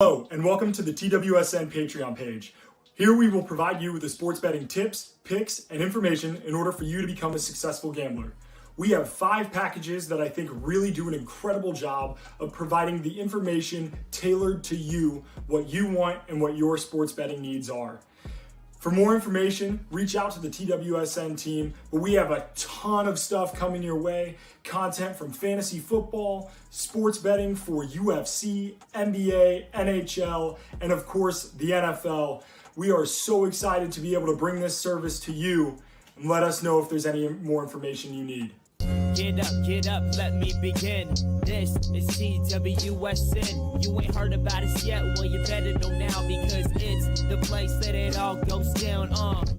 Hello, and welcome to the TWSN Patreon page. Here we will provide you with the sports betting tips, picks, and information in order for you to become a successful gambler. We have 5 packages that I think really do an incredible job of providing the information tailored to you, what you want, and what your sports betting needs are. For more information, reach out to the TWSN team, but we have a ton of stuff coming your way. Content from fantasy football, sports betting for UFC, NBA, NHL, and of course, the NFL. We are so excited to be able to bring this service to you, and let us know if there's any more information you need. Get up, let me begin. This is TWSN. You ain't heard about us yet, well you better know now, because it's the place that it all goes down on.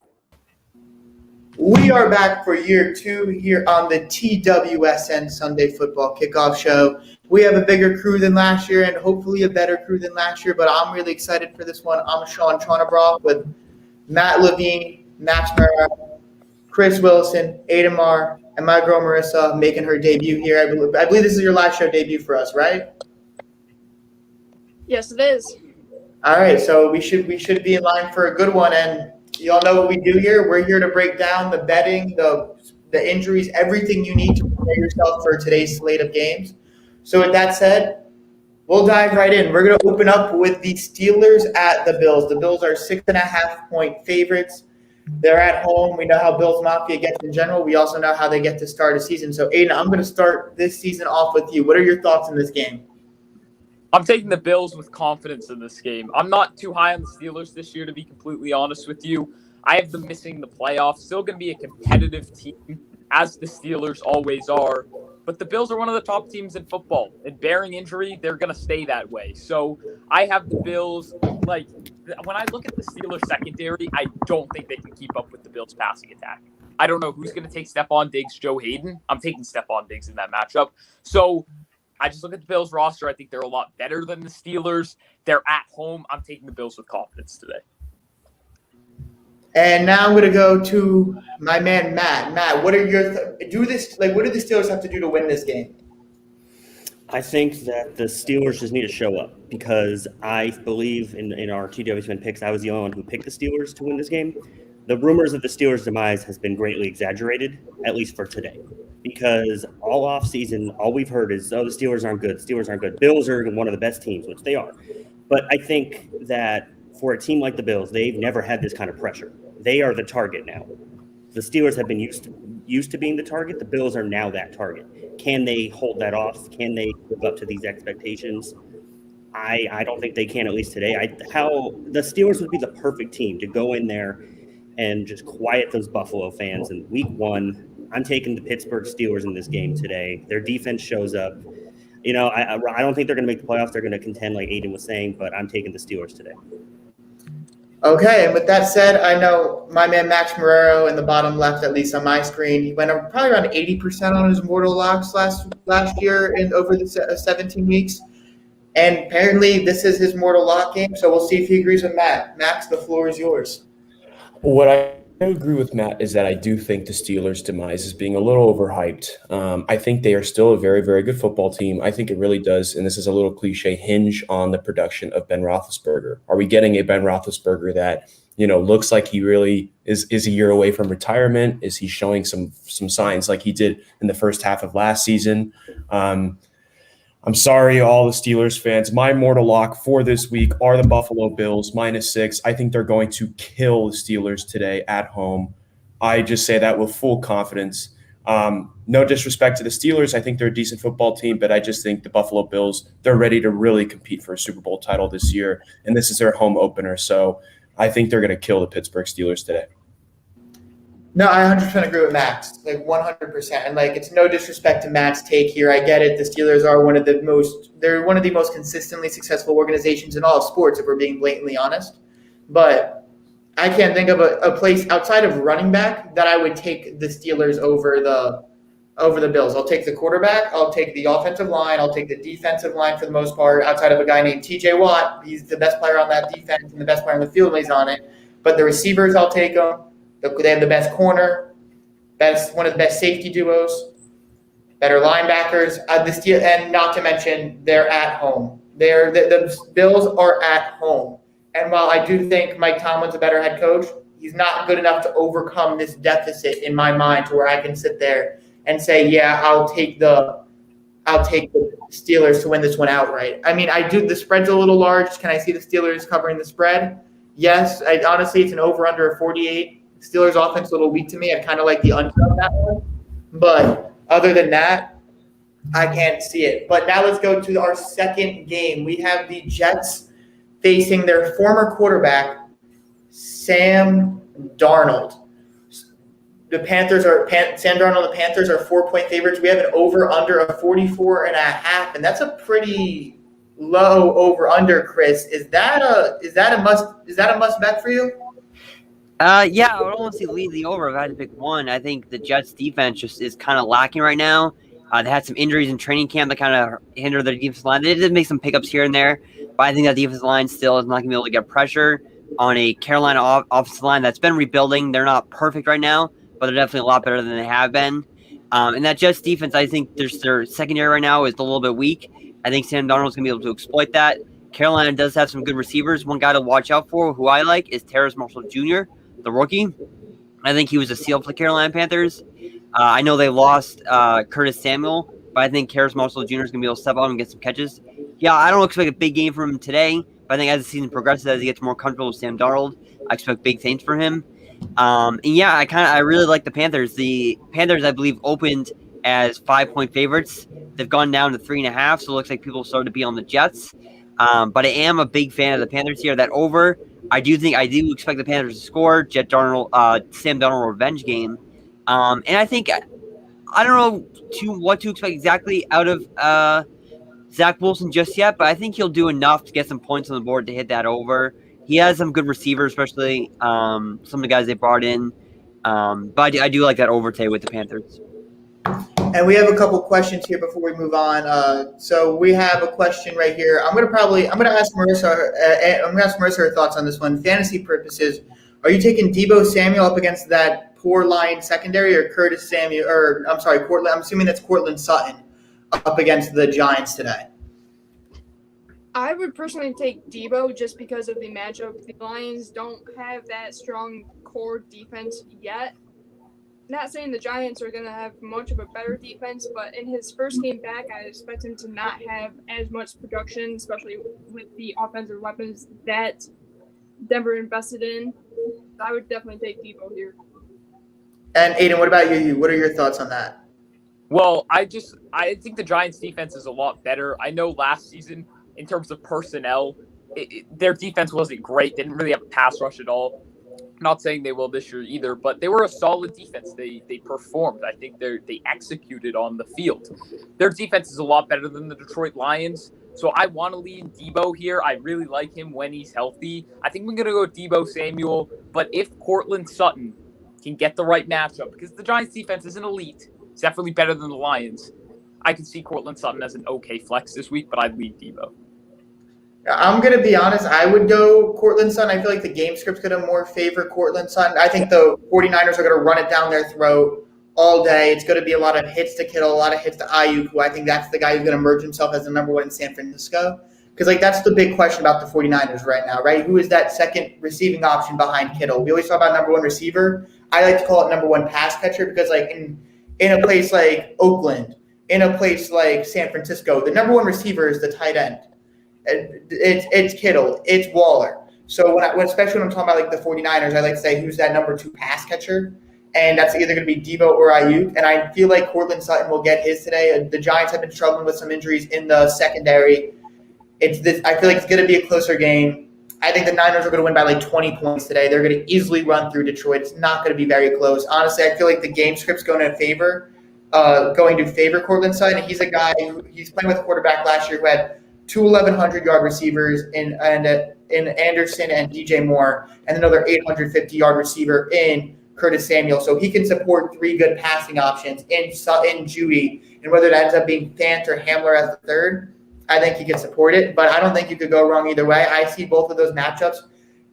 We are back for year 2 here on the TWSN Sunday Football Kickoff Show. We have a bigger crew than last year and hopefully a better crew than last year, but I'm really excited for this one. I'm Shaun with Matt Levine, Max Murrah, Chris Wilson, Aidan, and my girl Marissa making her debut here. I believe this is your last show debut for us, right? Yes, it is. All right, so we should be in line for a good one, and you all know what we do here. We're here to break down the betting, the injuries, everything you need to prepare yourself for today's slate of games. So with that said, we'll dive right in. We're going to open up with the Steelers at the Bills. The Bills are 6.5-point favorites. They're at home. We know how Bills Mafia gets in general. We also know how they get to start a season. So, Aidan, I'm going to start this season off with you. What are your thoughts in this game? I'm taking the Bills with confidence in this game. I'm not too high on the Steelers this year, to be completely honest with you. I have them missing the playoffs. Still going to be a competitive team, as the Steelers always are. But the Bills are one of the top teams in football. And bearing injury, they're going to stay that way. So I have the Bills. Like, when I look at the Steelers secondary, I don't think they can keep up with the Bills passing attack. I don't know who's going to take Stephon Diggs, Joe Hayden. I'm taking Stephon Diggs in that matchup. So I just look at the Bills roster. I think they're a lot better than the Steelers. They're at home. I'm taking the Bills with confidence today. And now I'm going to go to my man Matt. Matt, what are your what do the Steelers have to do to win this game? I think that the Steelers just need to show up, because I believe in our TWSN picks, I was the only one who picked the Steelers to win this game. The rumors of the Steelers' demise has been greatly exaggerated, at least for today, because all offseason, all we've heard is, oh, the Steelers aren't good. Steelers aren't good. Bills are one of the best teams, which they are. But I think that for a team like the Bills, they've never had this kind of pressure. They are the target now. The Steelers have been used to being the target. The Bills are now that target. Can they hold that off? Can they live up to these expectations? I don't think they can, at least today. The Steelers would be the perfect team to go in there and just quiet those Buffalo fans. In week 1, I'm taking the Pittsburgh Steelers in this game today. Their defense shows up. You know, I don't think they're going to make the playoffs. They're going to contend, like Aidan was saying, but I'm taking the Steelers today. Okay, and with that said, I know my man Max Murrah in the bottom left, at least on my screen, he went probably around 80% on his mortal locks last year over the 17 weeks. And apparently this is his mortal lock game, so we'll see if he agrees with Matt. Max, the floor is yours. What I agree with Matt is that I do think the Steelers' demise is being a little overhyped. I think they are still a very, very good football team. I think it really does, and this is a little cliche, hinge on the production of Ben Roethlisberger. Are we getting a Ben Roethlisberger that, looks like he really is a year away from retirement? Is he showing some signs like he did in the first half of last season? I'm sorry, all the Steelers fans. My mortal lock for this week are the Buffalo Bills, -6. I think they're going to kill the Steelers today at home. I just say that with full confidence. No disrespect to the Steelers. I think they're a decent football team, but I just think the Buffalo Bills, they're ready to really compete for a Super Bowl title this year, and this is their home opener. So I think they're going to kill the Pittsburgh Steelers today. No, I 100% agree with Max, 100%. And it's no disrespect to Matt's take here. I get it. The Steelers are one of the most consistently successful organizations in all of sports, if we're being blatantly honest. But I can't think of a place outside of running back that I would take the Steelers over the Bills. I'll take the quarterback. I'll take the offensive line. I'll take the defensive line for the most part, outside of a guy named TJ Watt. He's the best player on that defense and the best player on the field when he's on it. But the receivers, I'll take them. They have the best corner, one of the best safety duos, better linebackers. And not to mention, they're at home. The Bills are at home. And while I do think Mike Tomlin's a better head coach, he's not good enough to overcome this deficit in my mind to where I can sit there and say, yeah, I'll take the Steelers to win this one outright. I mean, the spread's a little large. Can I see the Steelers covering the spread? Yes. Honestly, it's an over-under of 48. Steelers offense a little weak to me. I kind of like the under on that one. But other than that, I can't see it. But now let's go to our second game. We have the Jets facing their former quarterback, Sam Darnold. Sam Darnold and the Panthers are 4-point favorites. We have an over-under of 44.5, and that's a pretty low over-under, Chris. Is that a must bet for you? Yeah, I would honestly lead the over if I had to pick one. I think the Jets defense just is kind of lacking right now. They had some injuries in training camp that kind of hindered their defensive line. They did make some pickups here and there, but I think that defensive line still is not going to be able to get pressure on a Carolina offensive line that's been rebuilding. They're not perfect right now, but they're definitely a lot better than they have been. And that Jets defense, I think their secondary right now is a little bit weak. I think Sam Darnold's going to be able to exploit that. Carolina does have some good receivers. One guy to watch out for, who I like, is Terrace Marshall Jr., the rookie. I think he was a steal for the Carolina Panthers. I know they lost Curtis Samuel, but I think Terrace Marshall Jr. is going to be able to step up and get some catches. Yeah, I don't expect a big game from him today, but I think as the season progresses, as he gets more comfortable with Sam Darnold, I expect big things for him. And yeah, I really like the Panthers. The Panthers, I believe, opened as 5-point favorites. They've gone down to 3.5, so it looks like people started to be on the Jets. But I am a big fan of the Panthers here. That over, I do expect the Panthers to score. Sam Darnold revenge game. And I think I don't know what to expect exactly out of Zach Wilson just yet, but I think he'll do enough to get some points on the board to hit that over. He has some good receivers, especially some of the guys they brought in. But I do like that over today with the Panthers. And we have a couple questions here before we move on. So we have a question right here. I'm gonna ask Marissa her thoughts on this one. Fantasy purposes, are you taking Deebo Samuel up against that poor Lions secondary, or I'm assuming that's Cortland Sutton up against the Giants today? I would personally take Deebo just because of the matchup. The Lions don't have that strong core defense yet. Not saying the Giants are going to have much of a better defense, but in his first game back, I expect him to not have as much production, especially with the offensive weapons that Denver invested in. I would definitely take Deebo here. And Aidan, what about you? What are your thoughts on that? Well, I think the Giants' defense is a lot better. I know last season, in terms of personnel, their defense wasn't great. They didn't really have a pass rush at all. Not saying they will this year either, but they were a solid defense. They performed. I think they executed on the field. Their defense is a lot better than the Detroit Lions, so I want to lean Deebo here. I really like him when he's healthy. I think we're going to go Deebo Samuel, but if Cortland Sutton can get the right matchup, because the Giants' defense isn't elite, it's definitely better than the Lions, I can see Cortland Sutton as an okay flex this week, but I'd leave Deebo. I'm going to be honest. I would go Cortland Sutton. I feel like the game script's going to more favor Cortland Sutton. I think the 49ers are going to run it down their throat all day. It's going to be a lot of hits to Kittle, a lot of hits to Ayuk, who I think that's the guy who's going to merge himself as the number one in San Francisco. Because, that's the big question about the 49ers right now, right? Who is that second receiving option behind Kittle? We always talk about number one receiver. I like to call it number one pass catcher because, in a place like Oakland, in a place like San Francisco, the number one receiver is the tight end. It's Kittle, it's Waller. So especially when I'm talking about the 49ers, I like to say who's that number two pass catcher, and that's either going to be Deebo or Ayuk. And I feel like Cortland Sutton will get his today. The Giants have been struggling with some injuries in the secondary. I feel like it's going to be a closer game. I think the Niners are going to win by 20 points today. They're going to easily run through Detroit. It's not going to be very close. Honestly, I feel like the game script's going to favor Cortland Sutton. He's a guy he's playing with a quarterback last year who had two 1,100-yard receivers in Anderson and DJ Moore, and another 850-yard receiver in Curtis Samuel. So he can support three good passing options in Sutton, Judy, and whether that ends up being Fant or Hamler as the third, I think he can support it. But I don't think you could go wrong either way. I see both of those matchups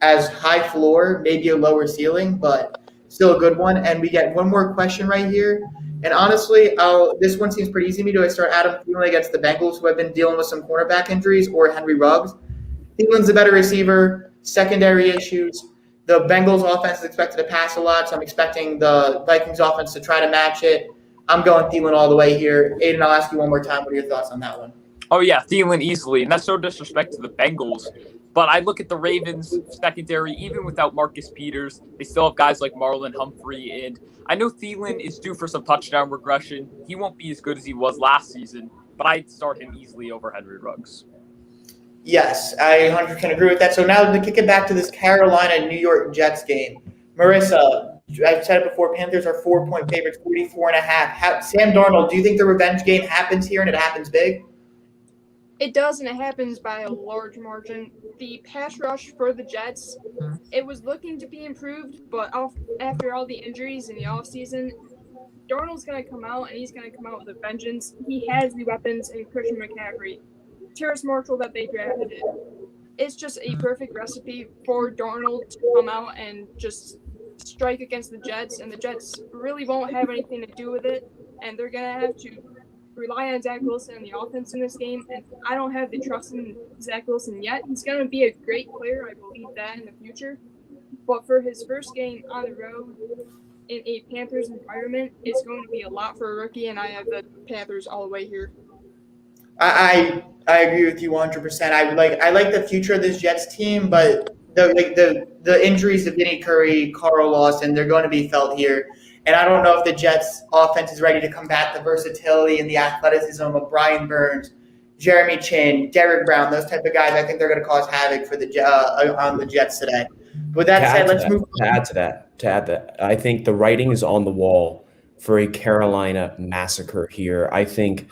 as high floor, maybe a lower ceiling, but still a good one. And we get one more question right here. And honestly, this one seems pretty easy to me. Do I start Adam Thielen against the Bengals, who have been dealing with some cornerback injuries, or Henry Ruggs? Thielen's a better receiver, secondary issues. The Bengals offense is expected to pass a lot, so I'm expecting the Vikings offense to try to match it. I'm going Thielen all the way here. Aidan, I'll ask you one more time. What are your thoughts on that one? Oh, yeah, Thielen easily. And that's no disrespect to the Bengals. But I look at the Ravens secondary, even without Marcus Peters, they still have guys like Marlon Humphrey. And I know Thielen is due for some touchdown regression. He won't be as good as he was last season, but I'd start him easily over Henry Ruggs. Yes, I 100% agree with that. So now to kick it back to this Carolina-New York Jets game. Marissa, I've said it before, Panthers are 4-point favorites, 44.5. Sam Darnold, do you think the revenge game happens here and it happens big? It does, and it happens by a large margin. The pass rush for the Jets, it was looking to be improved, but after all the injuries in the offseason, Darnold's going to come out, and he's going to come out with a vengeance. He has the weapons in Christian McCaffrey. Terrace Marshall that they drafted. It's just a perfect recipe for Darnold to come out and just strike against the Jets, and the Jets really won't have anything to do with it, and they're going to have to rely on Zach Wilson in the offense in this game, and I don't have the trust in Zach Wilson yet. He's going to be a great player, I believe that, in the future, but for his first game on the road in a Panthers environment, it's going to be a lot for a rookie, and I have the Panthers all the way here. I agree with you 100%. I like the future of this Jets team, but the injuries of Vinny Curry, Carl Lawson, they're going to be felt here. And I don't know if the Jets offense is ready to combat the versatility and the athleticism of Brian Burns, Jeremy Chin, Derrick Brown, those type of guys. I think they're going to cause havoc for on the Jets today. With that said, let's move on. To add that, I think the writing is on the wall for a Carolina massacre here. I think,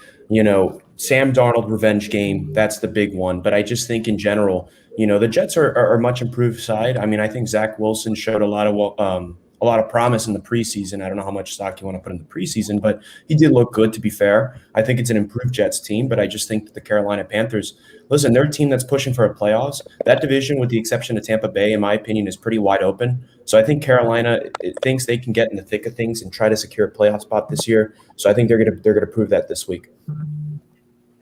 Sam Darnold revenge game, that's the big one. But I just think in general, the Jets are a much improved side. I mean, I think Zach Wilson showed a lot of promise in the preseason. I don't know how much stock you want to put in the preseason, but he did look good, to be fair. I think it's an improved Jets team, but I just think that the Carolina Panthers, listen, they're a team that's pushing for a playoffs. That division, with the exception of Tampa Bay, in my opinion, is pretty wide open. So I think Carolina thinks they can get in the thick of things and try to secure a playoff spot this year. So I think they're gonna prove that this week.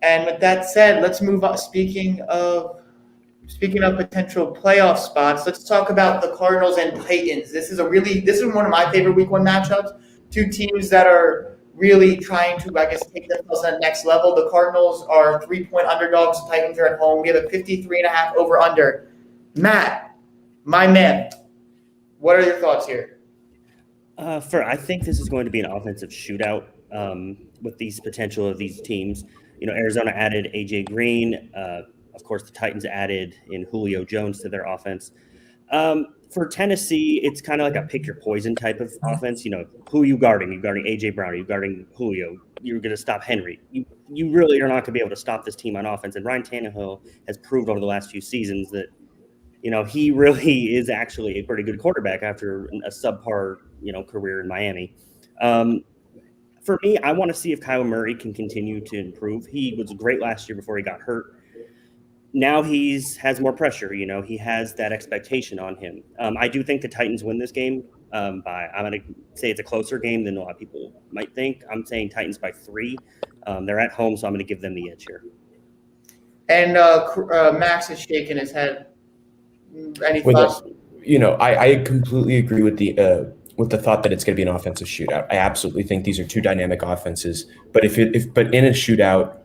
And with that said, let's move on. Speaking of potential playoff spots, let's talk about the Cardinals and Titans. This is one of my favorite Week 1 matchups. Two teams that are really trying to, take themselves to the next level. The Cardinals are 3-point underdogs. The Titans are at home. We have a 53.5 over/under. Matt, my man, what are your thoughts here? I think this is going to be an offensive shootout with these potential of these teams. Arizona added A.J. Green. Of course, the Titans added in Julio Jones to their offense. For Tennessee, it's kind of like a pick your poison type of offense. Who are you guarding? You're guarding A.J. Brown. Are you guarding Julio? You're going to stop Henry. You really are not going to be able to stop this team on offense. And Ryan Tannehill has proved over the last few seasons that, he really is actually a pretty good quarterback after a subpar, career in Miami. For me, I want to see if Kyler Murray can continue to improve. He was great last year before he got hurt. Now has more pressure. He has that expectation on him. I do think the Titans win this game I'm going to say it's a closer game than a lot of people might think. I'm saying Titans by 3. They're at home, so I'm going to give them the edge here. And Max is shaking his head. Any thoughts? I completely agree with the thought that it's going to be an offensive shootout. I absolutely think these are two dynamic offenses. But but in a shootout,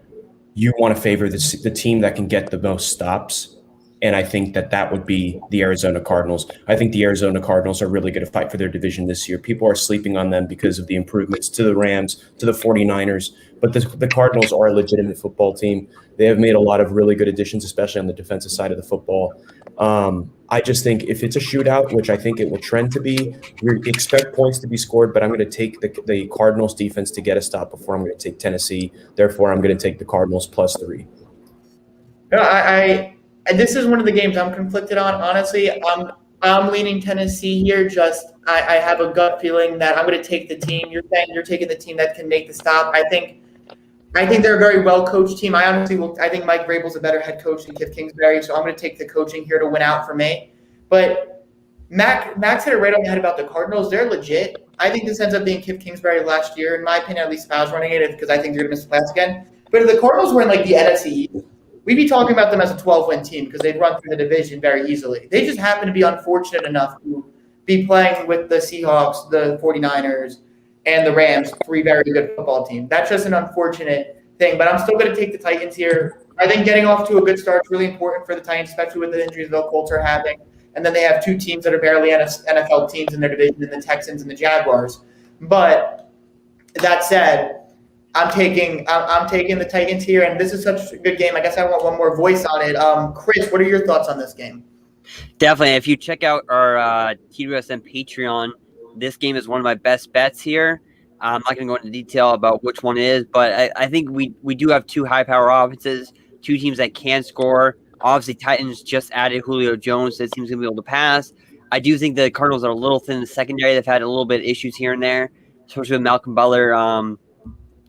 you want to favor the team that can get the most stops. And I think that would be the Arizona Cardinals. I think the Arizona Cardinals are really going to fight for their division this year. People are sleeping on them because of the improvements to the Rams, to the 49ers. But the Cardinals are a legitimate football team. They have made a lot of really good additions, especially on the defensive side of the football. I just think if it's a shootout, which I think it will trend to be, we expect points to be scored, but I'm going to take the Cardinals defense to get a stop before I'm going to take Tennessee. Therefore, I'm going to take the Cardinals plus 3. This is one of the games I'm conflicted on. Honestly, I'm leaning Tennessee here. I have a gut feeling that I'm going to take the team. You're saying you're taking the team that can make the stop. I think they're a very well-coached team. I think Mike Vrabel's a better head coach than Cliff Kingsbury, so I'm going to take the coaching here to win out for me. But Max hit it right on the head about the Cardinals. They're legit. I think this ends up being Kip Kingsbury last year, in my opinion, at least if I was running it, because I think they're going to miss the playoffs again. But if the Cardinals were in like the NFC East, we'd be talking about them as a 12-win team because they'd run through the division very easily. They just happen to be unfortunate enough to be playing with the Seahawks, the 49ers, and the Rams, 3 very good football teams. That's just an unfortunate thing. But I'm still going to take the Titans here. I think getting off to a good start is really important for the Titans, especially with the injuries the Colts are having. And then they have 2 teams that are barely NFL teams in their division, in the Texans and the Jaguars. But that said, I'm taking the Titans here, and this is such a good game. I guess I want one more voice on it. Chris, what are your thoughts on this game? Definitely. If you check out our TWSN Patreon, this game is one of my best bets here. I'm not going to go into detail about which one it is, but I think we do have 2 high-power offenses, 2 teams that can score. Obviously, Titans just added Julio Jones, so it seems going to be able to pass. I do think the Cardinals are a little thin in the secondary. They've had a little bit of issues here and there, especially with Malcolm Butler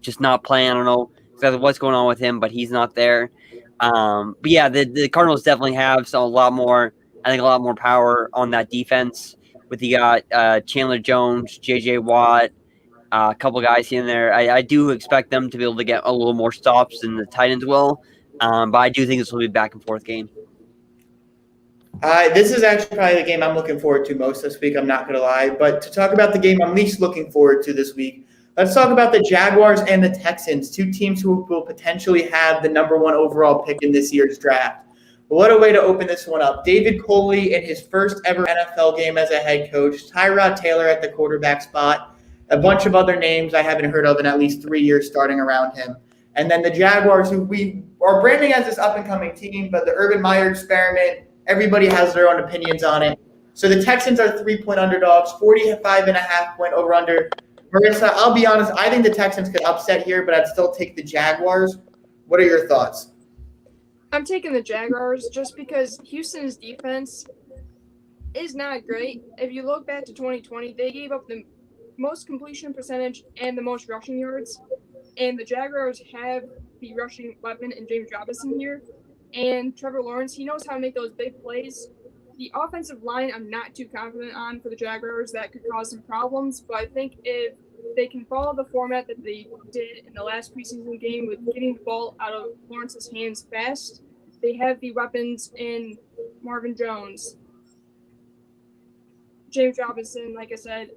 just not playing. I don't know exactly what's going on with him, but he's not there. But yeah, the Cardinals definitely have a lot more power on that defense. With the Chandler Jones, J.J. Watt, a couple guys here and there. I do expect them to be able to get a little more stops than the Titans will. But I do think this will be a back-and-forth game. This is actually probably the game I'm looking forward to most this week, I'm not going to lie. But to talk about the game I'm least looking forward to this week, let's talk about the Jaguars and the Texans, 2 teams who will potentially have the number 1 overall pick in this year's draft. What a way to open this one up. David Coley in his first ever NFL game as a head coach, Tyrod Taylor at the quarterback spot, a bunch of other names I haven't heard of in at least 3 years starting around him. And then the Jaguars, who we are branding as this up-and-coming team, but the Urban Meyer experiment, everybody has their own opinions on it. So the Texans are 3-point underdogs, 45.5-point over-under. Marissa, I'll be honest, I think the Texans could upset here, but I'd still take the Jaguars. What are your thoughts? I'm taking the Jaguars just because Houston's defense is not great. If you look back to 2020, they gave up the most completion percentage and the most rushing yards. And the Jaguars have the rushing weapon in James Robinson here. And Trevor Lawrence, he knows how to make those big plays. The offensive line, I'm not too confident on for the Jaguars. That could cause some problems. But I think if they can follow the format that they did in the last preseason game with getting the ball out of Lawrence's hands fast, they have the weapons in Marvin Jones, James Robinson, like I said.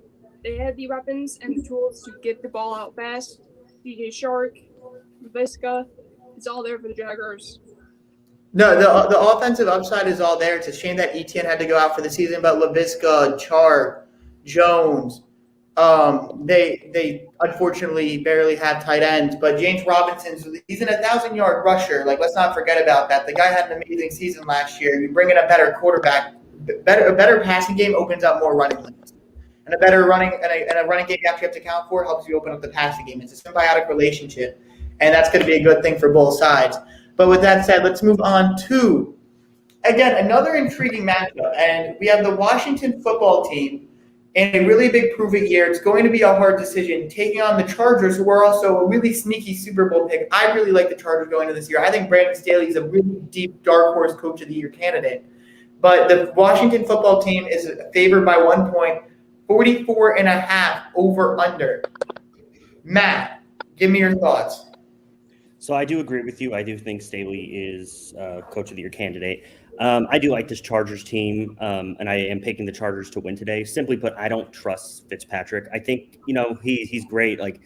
They have the weapons and the tools to get the ball out fast. DJ Shark, Visca, it's all there for the Jaguars. No, the offensive upside is all there. It's a shame that Etienne had to go out for the season, but LaVisca, Chark, Jones, they unfortunately barely have tight ends. But James Robinson, he's an 1,000-yard rusher. Like, let's not forget about that. The guy had an amazing season last year. You bring in a better quarterback, a better passing game opens up more running lanes. And a better running and a running game you actually have to account for helps you open up the passing game. It's a symbiotic relationship, and that's going to be a good thing for both sides. But with that said, let's move on to, again, another intriguing matchup. And we have the Washington football team in a really big prove-it year. It's going to be a hard decision taking on the Chargers, who are also a really sneaky Super Bowl pick. I really like the Chargers going into this year. I think Brandon Staley is a really deep, dark horse coach of the year candidate. But the Washington football team is favored by 1 point, 44.5 over/under. Matt, give me your thoughts. So I do agree with you. I do think Staley is coach of the year candidate. I do like this Chargers team, and I am picking the Chargers to win today. Simply put, I don't trust Fitzpatrick. I think, he's great. Like,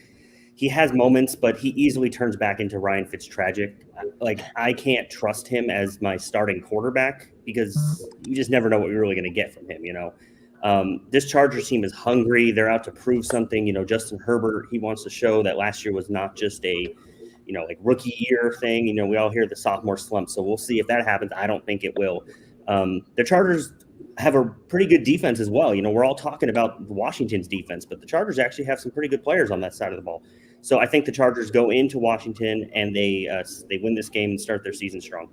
he has moments, but he easily turns back into Ryan Fitztragic. Like, I can't trust him as my starting quarterback because you just never know what you're really going to get from him, This Chargers team is hungry. They're out to prove something. Justin Herbert, he wants to show that last year was not just a rookie year thing. We all hear the sophomore slump, so we'll see if that happens. I don't think it will. The Chargers have a pretty good defense as well. We're all talking about Washington's defense, but the Chargers actually have some pretty good players on that side of the ball. So I think the Chargers go into Washington and they win this game and start their season strong.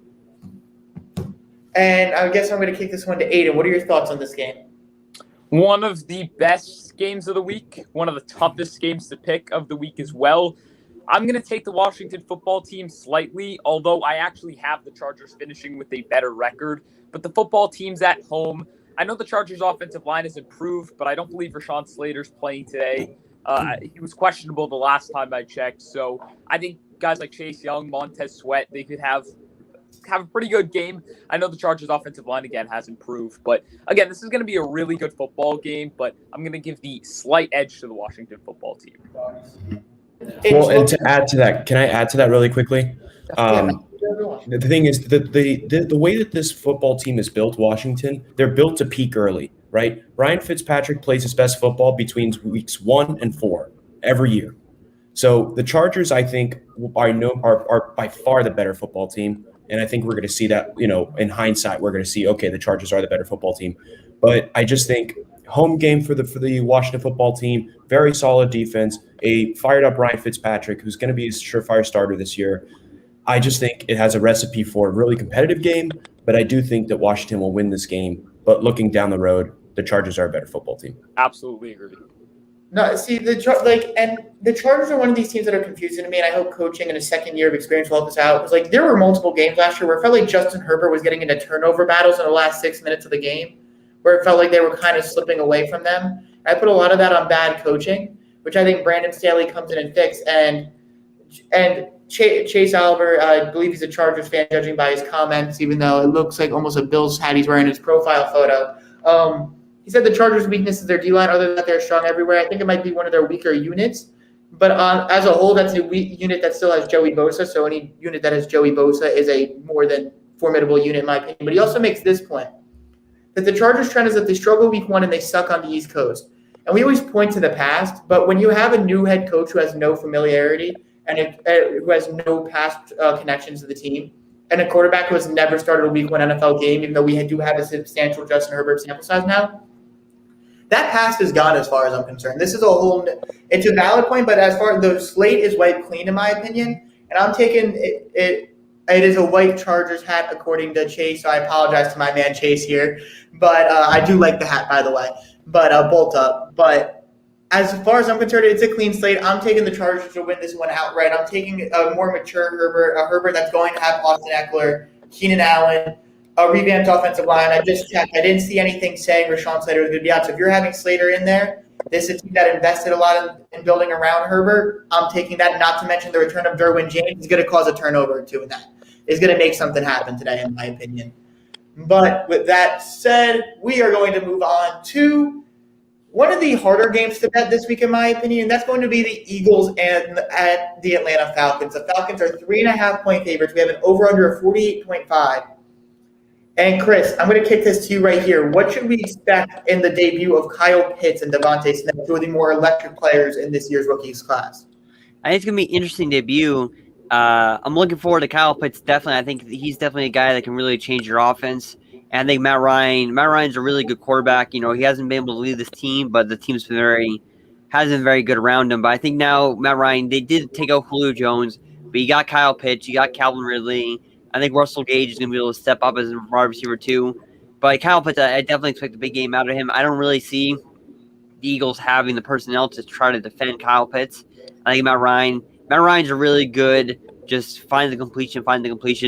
And I guess I'm going to kick this one to Aidan. What are your thoughts on this game? One of the best games of the week, one of the toughest games to pick of the week as well. I'm going to take the Washington football team slightly, although I actually have the Chargers finishing with a better record. But the football team's at home. I know the Chargers' offensive line has improved, but I don't believe Rashawn Slater's playing today. He was questionable the last time I checked. So I think guys like Chase Young, Montez Sweat, they could have a pretty good game. I know the Chargers' offensive line, again, has improved. But, again, this is going to be a really good football game, but I'm going to give the slight edge to the Washington football team. Well, and to add to that, can I add to that really quickly? The thing is, the way that this football team is built, Washington, they're built to peak early, right? Ryan Fitzpatrick plays his best football between weeks 1 and 4 every year. So the Chargers, I think, are by far the better football team. And I think we're going to see that, in hindsight, we're going to see, okay, the Chargers are the better football team. But I just think home game for the Washington football team, very solid defense, a fired up Ryan Fitzpatrick, who's going to be a surefire starter this year. I just think it has a recipe for a really competitive game, but I do think that Washington will win this game. But looking down the road, the Chargers are a better football team. Absolutely agree. No, see, the Chargers are one of these teams that are confusing to me, and I hope coaching in a second year of experience will help us out. Because there were multiple games last year where it felt like Justin Herbert was getting into turnover battles in the last 6 minutes of the game, where it felt like they were kind of slipping away from them. I put a lot of that on bad coaching, which I think Brandon Staley comes in and fixed. And Chase Albert, I believe he's a Chargers fan, judging by his comments, even though it looks like almost a Bills hat he's wearing his profile photo. He said the Chargers' weakness is their D-line. Other than that, they're strong everywhere. I think it might be one of their weaker units. But as a whole, that's a weak unit that still has Joey Bosa. So any unit that has Joey Bosa is a more than formidable unit, in my opinion. But he also makes this point, that the Chargers' trend is that they struggle week 1 and they suck on the East Coast. And we always point to the past. But when you have a new head coach who has no familiarity and who has no past connections to the team, and a quarterback who has never started a week 1 NFL game, even though we do have a substantial Justin Herbert sample size now, that past is gone as far as I'm concerned. This is it's a valid point, but as far as the slate is wiped clean, in my opinion, and I'm taking it is a white Chargers hat according to Chase, so I apologize to my man Chase here, but I do like the hat, by the way, but bolt up. But as far as I'm concerned, it's a clean slate. I'm taking the Chargers to win this one outright. I'm taking a more mature Herbert, a Herbert that's going to have Austin Eckler, Keenan Allen, a revamped offensive line. I just checked. I didn't see anything saying Rashawn Slater was going to be out. So if you're having Slater in there, this is a team that invested a lot in building around Herbert. I'm taking that, not to mention the return of Derwin James is going to cause a turnover or two, and that is going to make something happen today, in my opinion. But with that said, we are going to move on to one of the harder games to bet this week, in my opinion, and that's going to be the Eagles and at the Atlanta Falcons. The Falcons are 3.5-point favorites. We have an over-under of 48.5. And Chris, I'm going to kick this to you right here. What should we expect in the debut of Kyle Pitts and Devontae Smith, two of the more electric players in this year's rookies class? I think it's going to be an interesting debut. I'm looking forward to Kyle Pitts, definitely. I think he's definitely a guy that can really change your offense. And I think Matt Ryan's a really good quarterback. He hasn't been able to lead this team, but the team's hasn't been very good around him. But I think now Matt Ryan, they did take out Julio Jones, but you got Kyle Pitts, you got Calvin Ridley. I think Russell Gage is going to be able to step up as a wide receiver too. But Kyle Pitts, I definitely expect a big game out of him. I don't really see the Eagles having the personnel to try to defend Kyle Pitts. I think Matt Ryan's a really good, just find the completion.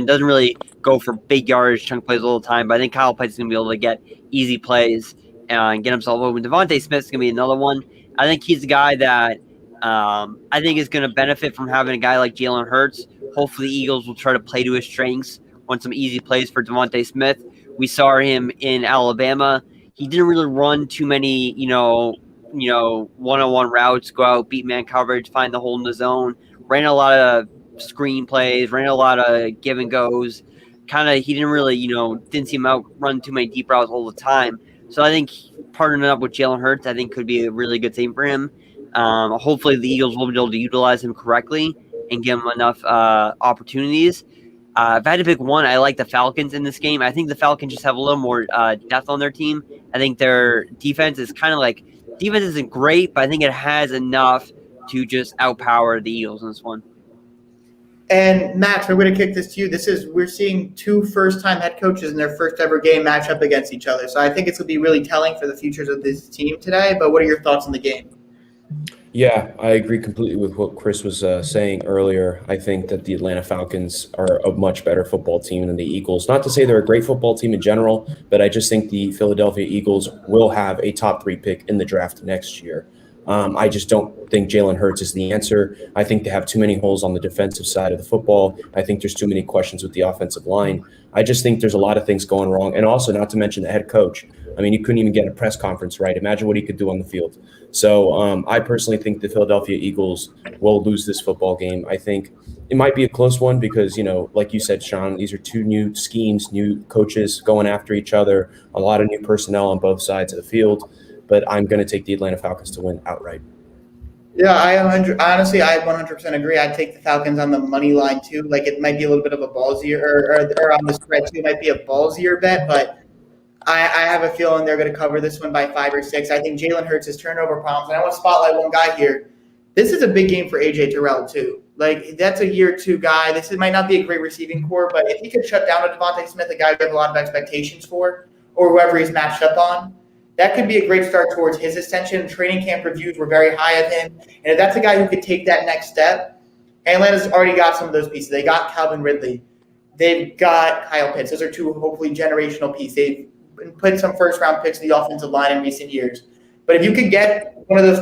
Doesn't really go for big yardage, chunk plays all the time. But I think Kyle Pitts is going to be able to get easy plays and get himself open. Devontae Smith's going to be another one. I think he's a guy that I think is going to benefit from having a guy like Jalen Hurts. Hopefully, the Eagles will try to play to his strengths on some easy plays for Devontae Smith. We saw him in Alabama. He didn't really run too many, one-on-one routes, go out, beat man coverage, find the hole in the zone. Ran a lot of screen plays, ran a lot of give and goes. He didn't really, didn't see him out run too many deep routes all the time. So I think partnering up with Jalen Hurts, I think could be a really good thing for him. Hopefully, the Eagles will be able to utilize him correctly and give him enough opportunities. If I had to pick one, I like the Falcons in this game. I think the Falcons just have a little more depth on their team. I think their defense is defense isn't great, but I think it has enough to just outpower the Eagles in this one. And Max, we're going to kick this to you. We're seeing two first-time head coaches in their first ever game match up against each other. So I think it's going to be really telling for the futures of this team today. But what are your thoughts on the game? Yeah, I agree completely with what Chris was saying earlier. I think that the Atlanta Falcons are a much better football team than the Eagles. Not to say they're a great football team in general, but I just think the Philadelphia Eagles will have a top 3 pick in the draft next year. I just don't think Jalen Hurts is the answer. I think they have too many holes on the defensive side of the football. I think there's too many questions with the offensive line. I just think there's a lot of things going wrong. And also, not to mention the head coach. I mean, he couldn't even get a press conference right. Imagine what he could do on the field. So I personally think the Philadelphia Eagles will lose this football game. I think it might be a close one because, like you said, Shaun, these are 2 new schemes, new coaches going after each other, a lot of new personnel on both sides of the field. But I'm going to take the Atlanta Falcons to win outright. Yeah, I 100% agree. I'd take the Falcons on the money line too. Like it might be a little bit of a ballsier, or on the spread too. It might be a ballsier bet, but I have a feeling they're going to cover this one by 5 or 6. I think Jalen Hurts has turnover problems, and I want to spotlight one guy here. This is a big game for AJ Terrell too. Like that's a year 2 guy. Might not be a great receiving core, but if he could shut down a Devontae Smith, a guy we have a lot of expectations for, or whoever he's matched up on, that could be a great start towards his ascension. Training camp reviews were very high of him. And if that's a guy who could take that next step, Atlanta's already got some of those pieces. They got Calvin Ridley. They've got Kyle Pitts. Those are 2 hopefully generational pieces. They've put some first-round picks in the offensive line in recent years. But if you could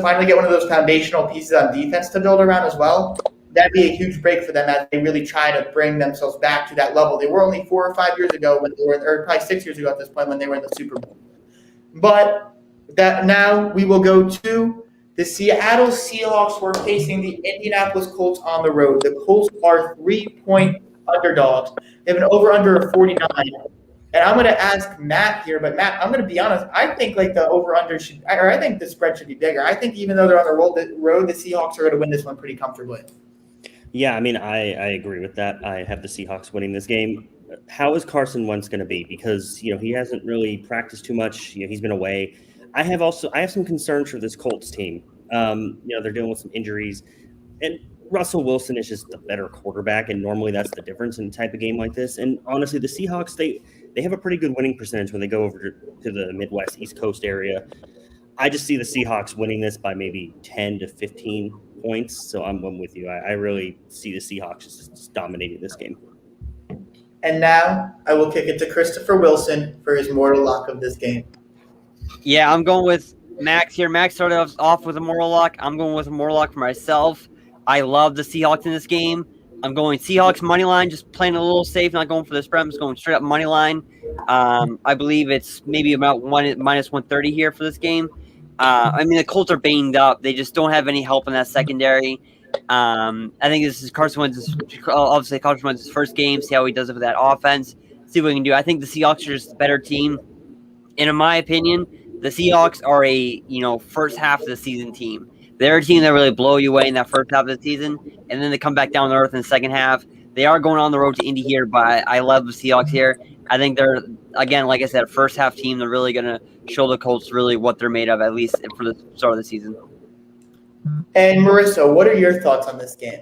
finally get one of those foundational pieces on defense to build around as well, that'd be a huge break for them as they really try to bring themselves back to that level. They were only 4 or 5 years ago or probably 6 years ago at this point when they were in the Super Bowl. But that now we will go to the Seattle Seahawks who are facing the Indianapolis Colts on the road. The Colts are 3-point underdogs. They have an over-under of 49. And I'm going to ask Matt here, but Matt, I'm going to be honest. I think like the over-under I think the spread should be bigger. I think even though they're on the road, the Seahawks are going to win this one pretty comfortably. Yeah, I mean, I agree with that. I have the Seahawks winning this game. How is Carson Wentz going to be? Because, he hasn't really practiced too much. He's been away. I have some concerns for this Colts team. They're dealing with some injuries. And Russell Wilson is just a better quarterback, and normally that's the difference in a type of game like this. And honestly, the Seahawks, they have a pretty good winning percentage when they go over to the Midwest, East Coast area. I just see the Seahawks winning this by maybe 10 to 15 points. So I'm with you. I really see the Seahawks just dominating this game. And now I will kick it to Christopher Wilson for his mortal lock of this game. Yeah, I'm going with Max here. Max started off with a moral lock. I'm going with a moral lock for myself. I love the Seahawks in this game. I'm going Seahawks money line, just playing a little safe, not going for the spread. I'm just going straight up money line. I believe it's maybe about minus 130 here for this game. The Colts are banged up. They just don't have any help in that secondary. I think this is Carson Wentz's first game. See how he does it with that offense. See what he can do. I think the Seahawks are just a better team. And in my opinion, the Seahawks are a first half of the season team. They're a team that really blow you away in that first half of the season, and then they come back down to earth in the second half. They are going on the road to Indy here, but I love the Seahawks here. I think they're, again, like I said, a first half team. They're really going to show the Colts really what they're made of, at least for the start of the season. And Marissa, what are your thoughts on this game?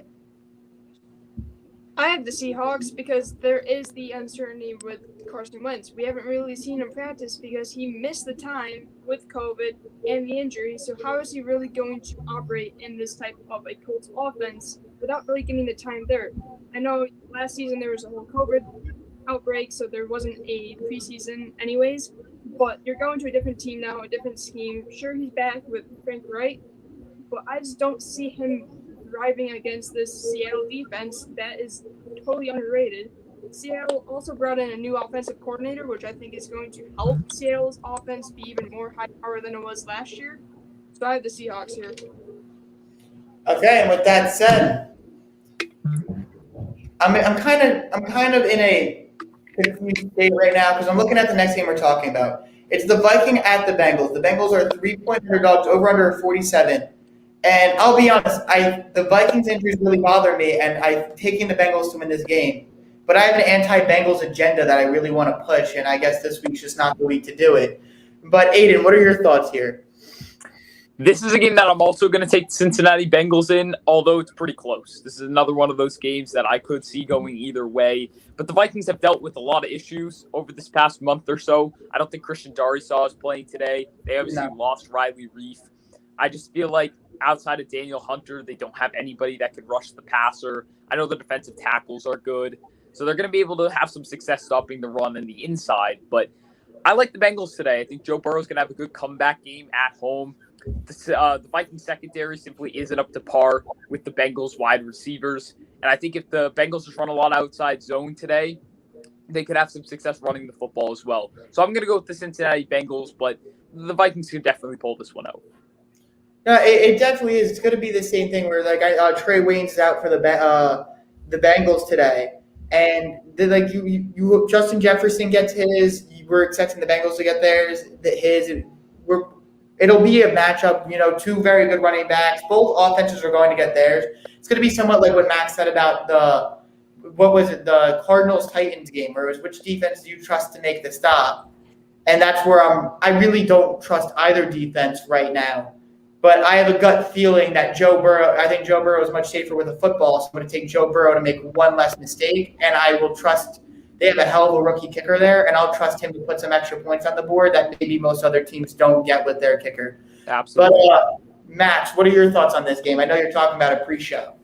I have the Seahawks because there is the uncertainty with Carson Wentz. We haven't really seen him practice because he missed the time with COVID and the injury. So how is he really going to operate in this type of a Colts offense without really getting the time there? I know last season there was a whole COVID outbreak, so there wasn't a preseason anyways. But you're going to a different team now, a different scheme. Sure, he's back with Frank Wright, but I just don't see him driving against this Seattle defense that is totally underrated. Seattle also brought in a new offensive coordinator, which I think is going to help Seattle's offense be even more high power than it was last year. So I have the Seahawks here. Okay, and with that said, I'm kind of in a confused state right now because I'm looking at the next game we're talking about. It's the Viking at the Bengals. The Bengals are 3-point underdogs, over under 47. And I'll be honest, the Vikings injuries really bother me, and I'm taking the Bengals to win this game. But I have an anti-Bengals agenda that I really want to push, and I guess this week's just not the week to do it. But Aidan, what are your thoughts here? This is a game that I'm also going to take the Cincinnati Bengals in, although it's pretty close. This is another one of those games that I could see going either way. But the Vikings have dealt with a lot of issues over this past month or so. I don't think Christian Darrisaw is playing today. They obviously lost Riley Reif. I just feel like outside of Daniel Hunter, they don't have anybody that can rush the passer. I know the defensive tackles are good, so they're going to be able to have some success stopping the run and the inside. But I like the Bengals today. I think Joe Burrow's going to have a good comeback game at home. The Viking secondary simply isn't up to par with the Bengals wide receivers. And I think if the Bengals just run a lot of outside zone today, they could have some success running the football as well. So I'm going to go with the Cincinnati Bengals, but the Vikings can definitely pull this one out. No, it definitely is. It's going to be the same thing where Trey Waynes is out for the Bengals today, and you Justin Jefferson gets his. We're expecting the Bengals to get theirs. It'll be a matchup. Two very good running backs. Both offenses are going to get theirs. It's going to be somewhat like what Max said about the Cardinals-Titans game, where it was which defense do you trust to make the stop, and that's where I really don't trust either defense right now. But I have a gut feeling that I think Joe Burrow is much safer with a football, so I'm going to take Joe Burrow to make one less mistake, and I will trust they have a hell of a rookie kicker there, and I'll trust him to put some extra points on the board that maybe most other teams don't get with their kicker. Absolutely. But, Max, what are your thoughts on this game? I know you're talking about a pre-show.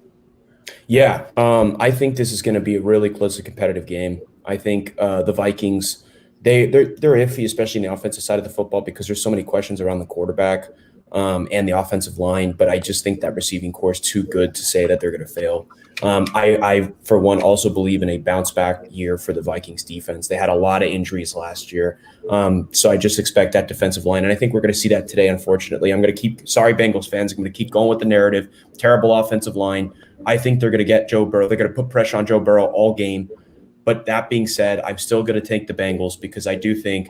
Yeah, I think this is going to be a really close and competitive game. I think the Vikings, they're iffy, especially in the offensive side of the football, because there's so many questions around the quarterback and the offensive line. But I just think that receiving core is too good to say that they're going to fail. I, for one, also believe in a bounce back year for the Vikings defense. They had a lot of injuries last year. So I just expect that defensive line. And I think we're going to see that today, unfortunately. Sorry, Bengals fans, I'm going to keep going with the narrative. Terrible offensive line. I think they're going to get Joe Burrow. They're going to put pressure on Joe Burrow all game. But that being said, I'm still going to take the Bengals because I do think,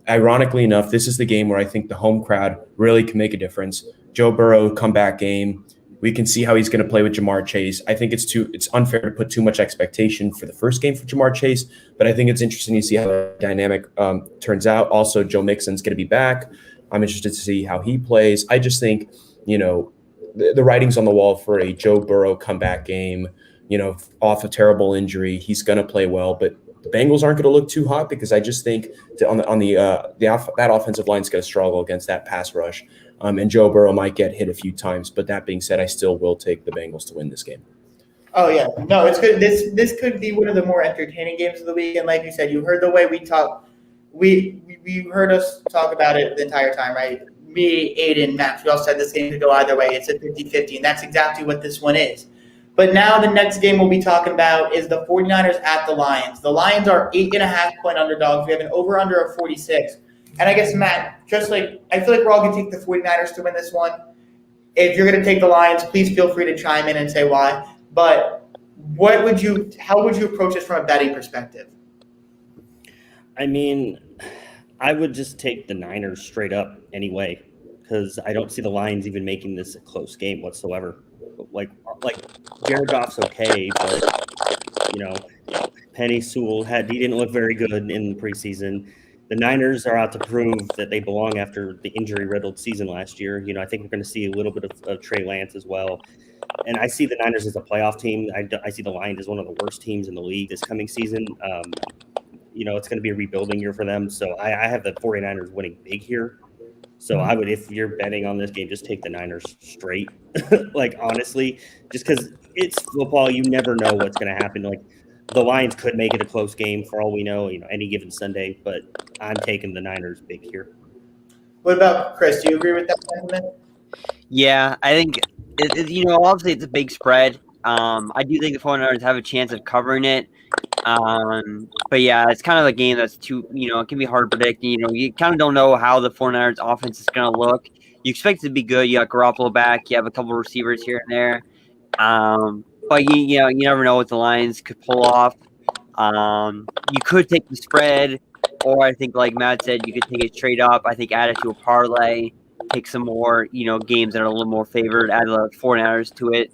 ironically enough, this is the game where I think the home crowd really can make a difference. Joe Burrow comeback game. We can see how he's going to play with Jamar Chase. I think it's unfair to put too much expectation for the first game for Jamar Chase, but I think it's interesting to see how the dynamic turns out. Also, Joe Mixon's going to be back. I'm interested to see how he plays. I just think, the writing's on the wall for a Joe Burrow comeback game, off a terrible injury. He's going to play well, but the Bengals aren't going to look too hot because I just think that offensive line's going to struggle against that pass rush. And Joe Burrow might get hit a few times. But that being said, I still will take the Bengals to win this game. Oh, yeah. No, it's good. This could be one of the more entertaining games of the week. And like you said, you heard the way we talk. We heard us talk about it the entire time, right? Me, Aidan, Max, we all said this game could go either way. It's a 50-50, and that's exactly what this one is. But now the next game we'll be talking about is the 49ers at the Lions. The Lions are 8.5-point underdogs. We have an over-under of 46. And I guess, Matt, I feel like we're all going to take the 49ers to win this one. If you're going to take the Lions, please feel free to chime in and say why. But how would you approach this from a betting perspective? I mean, I would just take the Niners straight up anyway, because I don't see the Lions even making this a close game whatsoever. Like Jared Goff's okay, but Penny Sewell he didn't look very good in the preseason. The Niners are out to prove that they belong after the injury-riddled season last year. I think we're going to see a little bit of Trey Lance as well. And I see the Niners as a playoff team. I see the Lions as one of the worst teams in the league this coming season. It's going to be a rebuilding year for them. So I have the 49ers winning big here. So I would, if you're betting on this game, just take the Niners straight. Honestly, just because it's football, you never know what's going to happen. The Lions could make it a close game for all we know, any given Sunday, but I'm taking the Niners big here. What about Chris? Do you agree with that sentiment? Yeah, I think, obviously it's a big spread. I do think the 49ers have a chance of covering it. But yeah, it's kind of a game that's too, it can be hard to predict. You kind of don't know how the 49ers offense is going to look. You expect it to be good. You got Garoppolo back. You have a couple of receivers here and there. But you never know what the Lions could pull off. You could take the spread, or I think, like Matt said, you could take it straight up. I think add it to a parlay, take some more, games that are a little more favored, add the 49ers to it.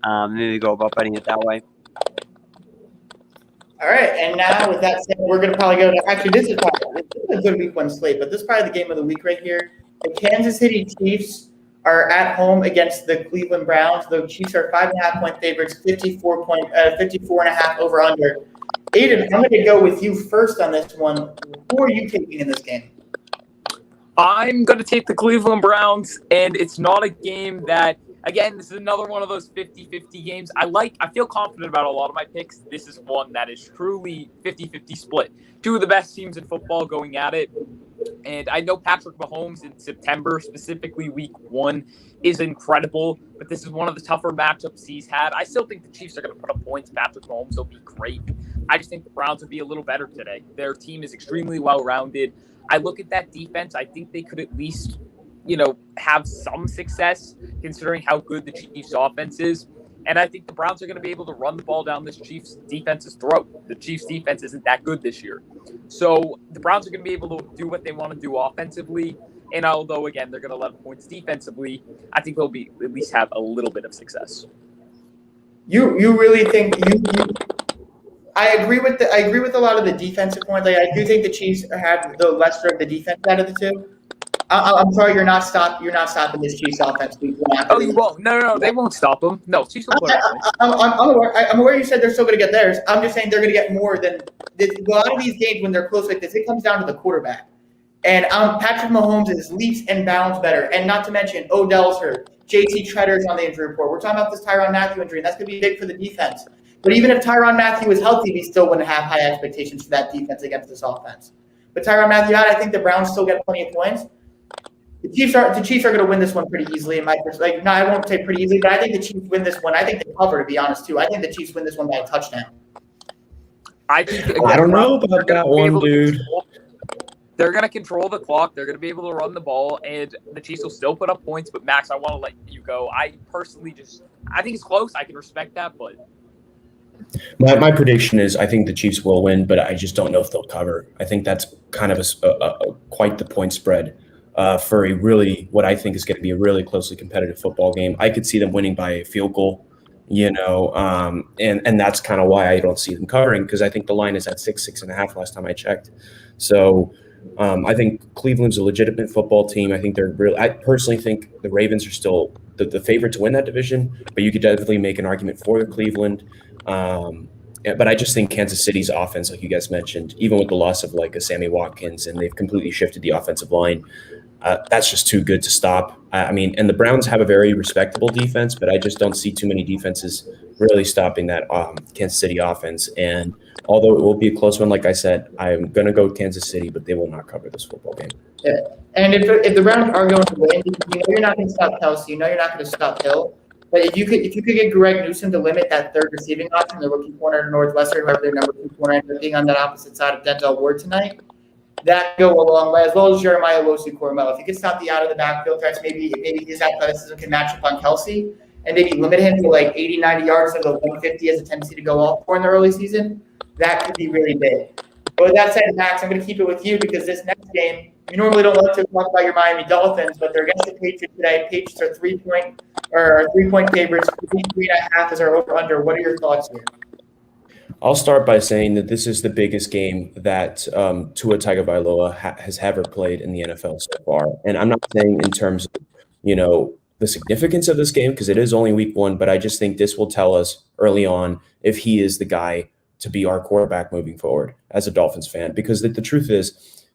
Maybe go about betting it that way. All right, and now with that said, we're going to probably go to – actually, this is a good week one slate, but this is probably the game of the week right here. The Kansas City Chiefs are at home against the Cleveland Browns. The Chiefs are 5.5-point favorites, 54.5 over-under. Aidan, I'm going to go with you first on this one. Who are you taking in this game? I'm going to take the Cleveland Browns, and it's not a game that Again, this is another one of those 50-50 games. I feel confident about a lot of my picks. This is one that is truly 50-50 split. Two of the best teams in football going at it. And I know Patrick Mahomes in September, specifically week 1, is incredible, but this is one of the tougher matchups he's had. I still think the Chiefs are going to put up points. Patrick Mahomes will be great. I just think the Browns will be a little better today. Their team is extremely well-rounded. I look at that defense. I think they could at least, have some success considering how good the Chiefs' offense is. And I think the Browns are going to be able to run the ball down this Chiefs defense's throat. The Chiefs defense isn't that good this year. So the Browns are going to be able to do what they want to do offensively. And although, again, they're going to let points defensively, I think they'll be at least have a little bit of success. You really think I agree with a lot of the defensive points. Like, I do think the Chiefs have the lesser of the defense out of the two. I'm sorry, you're not stopping this Chiefs offense. Oh, you won't? No, they won't stop them. No, Chiefs will put up points. I'm aware you said they're still going to get theirs. I'm just saying they're going to get more than a lot of these games when they're close like this. It comes down to the quarterback, and Patrick Mahomes is leaps and bounds better. And not to mention Odell's hurt, JT Tretter's on the injury report. We're talking about this Tyrann Mathieu injury, and that's going to be big for the defense. But even if Tyrann Mathieu was healthy, we still wouldn't have high expectations for that defense against this offense. But Tyrann Mathieu out, I think the Browns still get plenty of points. The Chiefs are going to win this one pretty easily in my perspective. No, I won't say pretty easily, but I think the Chiefs win this one. I think they cover, to be honest, too. I think the Chiefs win this one by a touchdown. I don't know about that one, dude. They're going to control the clock. They're going to be able to run the ball, and the Chiefs will still put up points. But, Max, I want to let you go. I personally I think it's close. I can respect that, but my prediction is I think the Chiefs will win, but I just don't know if they'll cover. I think that's kind of quite the point spread for what I think is going to be a really closely competitive football game. I could see them winning by a field goal, and that's kind of why I don't see them covering, because I think the line is at 6.5 last time I checked. So I think Cleveland's a legitimate football team. I think they're real. I personally think the Ravens are still the favorite to win that division, but you could definitely make an argument for Cleveland. But I just think Kansas City's offense, like you guys mentioned, even with the loss of like a Sammy Watkins, and they've completely shifted the offensive line, that's just too good to stop. And the Browns have a very respectable defense, but I just don't see too many defenses really stopping that Kansas City offense. And although it will be a close one, like I said, I'm going to go with Kansas City, but they will not cover this football game. Yeah. And if the Browns are going to win, you're not going to stop Kelsey. You're not going to stop Hill. But if you could get Greg Newsome to limit that third receiving option, the rookie corner to Northwestern, whoever their number 2 corner ends up being on that opposite side of Denzel Ward tonight, that go a long way, as well as Jeremiah Owusu-Koramoah. If you could stop the out of the backfield threats, maybe his athleticism can match up on Kelsey, and maybe limit him to like 80, 90 yards instead of the 150 as a tendency to go off for in the early season, that could be really big. But with that said, Max, I'm going to keep it with you because this next game, you normally don't like to talk about your Miami Dolphins, but they're against the Patriots today. Patriots are 3-point favorites. 3.5 is our over-under. What are your thoughts here? I'll start by saying that this is the biggest game that Tua Tagovailoa has ever played in the NFL so far. And I'm not saying in terms of, the significance of this game, because it is only week 1, but I just think this will tell us early on if he is the guy to be our quarterback moving forward as a Dolphins fan. Because the truth is,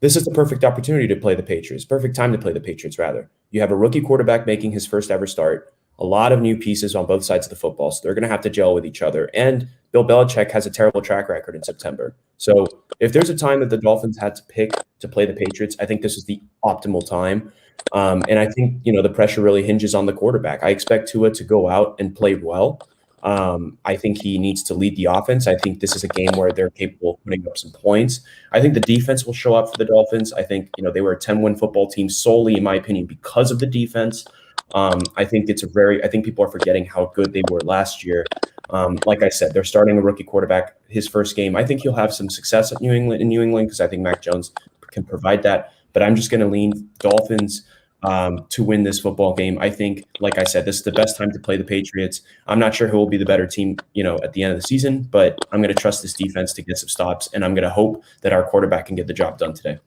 this is the perfect opportunity to play the Patriots, perfect time to play the Patriots, rather. You have a rookie quarterback making his first ever start, a lot of new pieces on both sides of the football, so they're going to have to gel with each other. And Bill Belichick has a terrible track record in September. So if there's a time that the Dolphins had to pick to play the Patriots, I think this is the optimal time. And I think, the pressure really hinges on the quarterback. I expect Tua to go out and play well. I think he needs to lead the offense. I think this is a game where they're capable of putting up some points. I think the defense will show up for the Dolphins. I think, they were a 10-win football team solely, in my opinion, because of the defense. I think people are forgetting how good they were last year. Like I said, they're starting a rookie quarterback his first game. I think he'll have some success in New England because I think Mac Jones can provide that. But I'm just going to lean Dolphins to win this football game. I think, like I said, this is the best time to play the Patriots. I'm not sure who will be the better team, at the end of the season, but I'm going to trust this defense to get some stops, and I'm going to hope that our quarterback can get the job done today.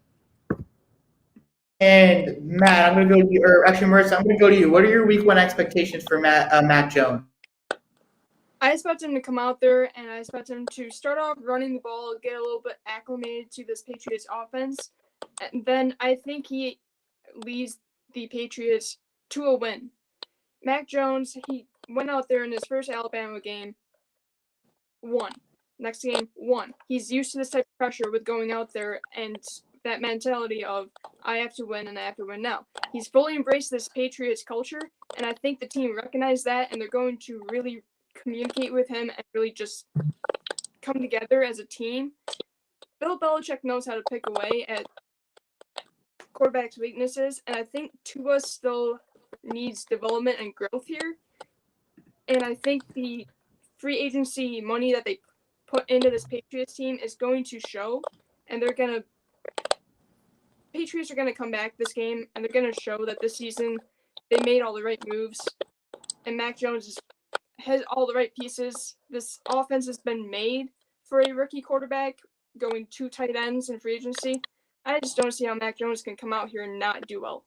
And Matt, I'm going to go to you, or actually, Marissa, I'm going to go to you. What are your week 1 expectations for Mac Jones? I expect him to come out there, and I expect him to start off running the ball, get a little bit acclimated to this Patriots offense, and then I think he leads the Patriots to a win. Mac Jones, he went out there in his first Alabama game, won. Next game, won. He's used to this type of pressure with going out there and that mentality of, I have to win and I have to win now. He's fully embraced this Patriots culture, and I think the team recognized that, and they're going to really communicate with him and really just come together as a team. Bill Belichick knows how to pick away at quarterback's weaknesses, and I think Tua still needs development and growth here. And I think the free agency money that they put into this Patriots team is going to show, and Patriots are going to come back this game, and they're going to show that this season they made all the right moves, and Mac Jones has all the right pieces. This offense has been made for a rookie quarterback, going 2 tight ends in free agency. I just don't see how Mac Jones can come out here and not do well.